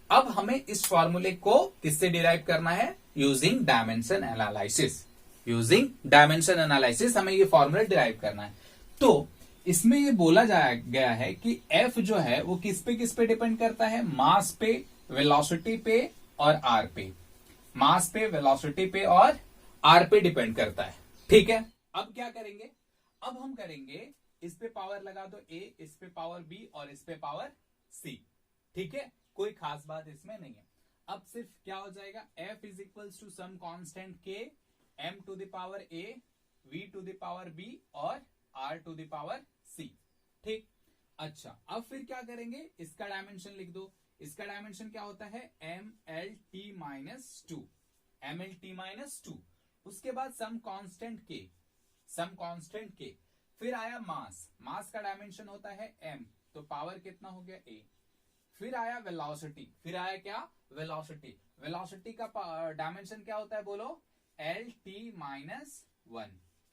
A: अब हमें इस फॉर्मूले को किससे डिराइव करना है, using dimension analysis, using dimension analysis हमें ये फॉर्मूला डिराइव करना है। तो इसमें ये बोला गया है कि F जो है वो किस पे डिपेंड करता है, मास पे, वेलोसिटी पे और आर पे, मास पे, वेलोसिटी पे और आर पे डिपेंड करता है, ठीक है। अब क्या करेंगे, अब हम करेंगे इस पे पावर लगा दो A, इस पे पावर B और इस पे पावर C, ठीक है, कोई खास बात इसमें नहीं है। अब सिर्फ क्या हो जाएगा, F is equals to some constant K, m to the power A, V to the power B और R to the power C, ठीक। अच्छा, अब फिर क्या करेंगे, इसका डायमेंशन लिख दो, इसका डायमेंशन क्या होता है MLT-2, MLT-2, उसके बाद सम कांस्टेंट K, फिर आया मास का डायमेंशन होता है m, तो पावर कितना हो गया A, फिर आया वेलोसिटी, फिर आया क्या वेलोसिटी का डायमेंशन क्या होता है बोलो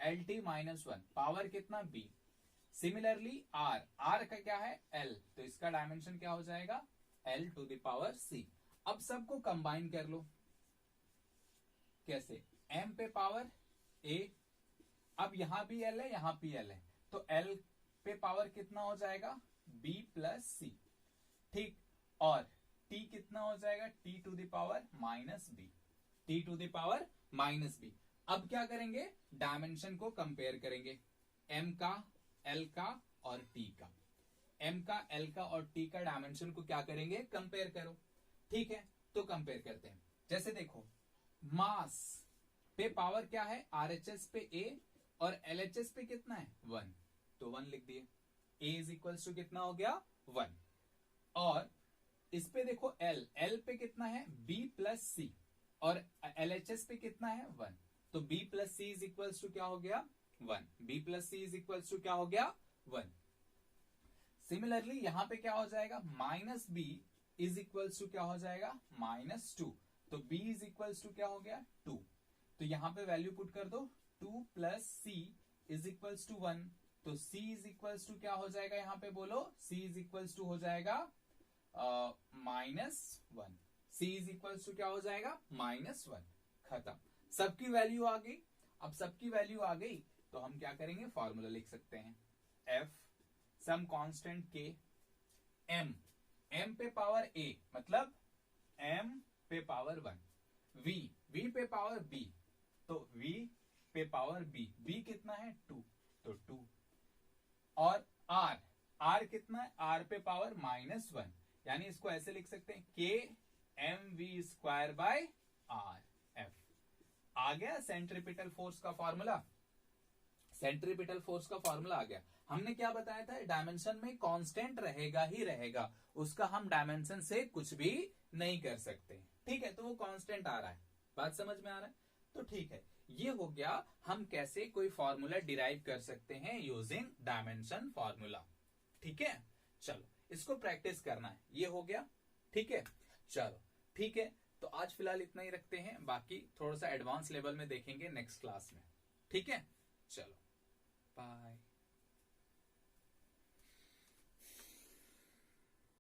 A: LT-1, पावर कितना B, सिमिलरली R का क्या है L, तो इसका डायमेंशन क्या हो जाएगा L to the power C। अब सबको कंबाइन कर लो, कैसे, m पे पावर A, अब यहां भी L है यहां भी L है, तो L पे पावर कितना हो जाएगा B प्लस C, ठीक, और T कितना हो जाएगा T to the power -B, T to the power -B। अब क्या करेंगे, डायमेंशन को कंपेयर करेंगे, m का, L का और T का, m का, L का और T का डायमेंशन को क्या करेंगे, कंपेयर करो, ठीक है। तो कंपेयर करते हैं, जैसे देखो मास पे पावर क्या है RHS पे A, और LHS पे कितना है 1, तो 1 लिख दिए। A इज इक्वल्स टू कितना हो गया 1। और इस पे देखो L पे कितना है B प्लस C और LHS पे कितना है 1, तो B plus C is equals to क्या हो गया 1। B plus C is equals to क्या हो गया 1। सिमिलरली यहां पे क्या हो जाएगा minus B is equals to क्या हो जाएगा -2, तो B इज इक्वल्स टू क्या हो गया 2। तो यहां पे वैल्यू पुट कर दो 2 plus C is equals to 1, तो C इज इक्वल्स टू क्या हो जाएगा यहां पे बोलो, C इज इक्वल्स टू हो जाएगा -1। C इज इक्वल्स टू क्या हो जाएगा -1। खत्म, सबकी वैल्यू आ गई। अब सबकी वैल्यू आ गई तो हम क्या करेंगे, फॉर्मूला लिख सकते हैं F some constant K M पे पावर A मतलब M पे पावर 1, V पे पावर B तो V पे पावर B कितना है 2, तो 2, और R कितना है R पे पावर -1, यानी इसको ऐसे लिख सकते हैं KMV² बाय RF। आ गया सेंट्रीपिटल फोर्स का फॉर्मूला। सेंट्रीपिटल फोर्स का फॉर्मूला आ गया। हमने क्या बताया था, डायमेंशन में कांस्टेंट रहेगा ही रहेगा, उसका हम डायमेंशन से कुछ भी नहीं कर सकते। ठीक है, तो वो कांस्टेंट आ रहा है, बात समझ में आ रहा है, तो ठीक है। ये हो गया हम कैसे कोई फॉर्मूला डिराइव कर सकते हैं यूजिंग डायमेंशन फॉर्मूला। ठीक है, चलो इसको प्रैक्टिस करना है, ये हो गया। ठीक है, चलो ठीक है, तो आज फिलहाल इतना ही रखते हैं, बाकी थोड़ा सा एडवांस लेवल में देखेंगे नेक्स्ट क्लास में। ठीक है, चलो बाय।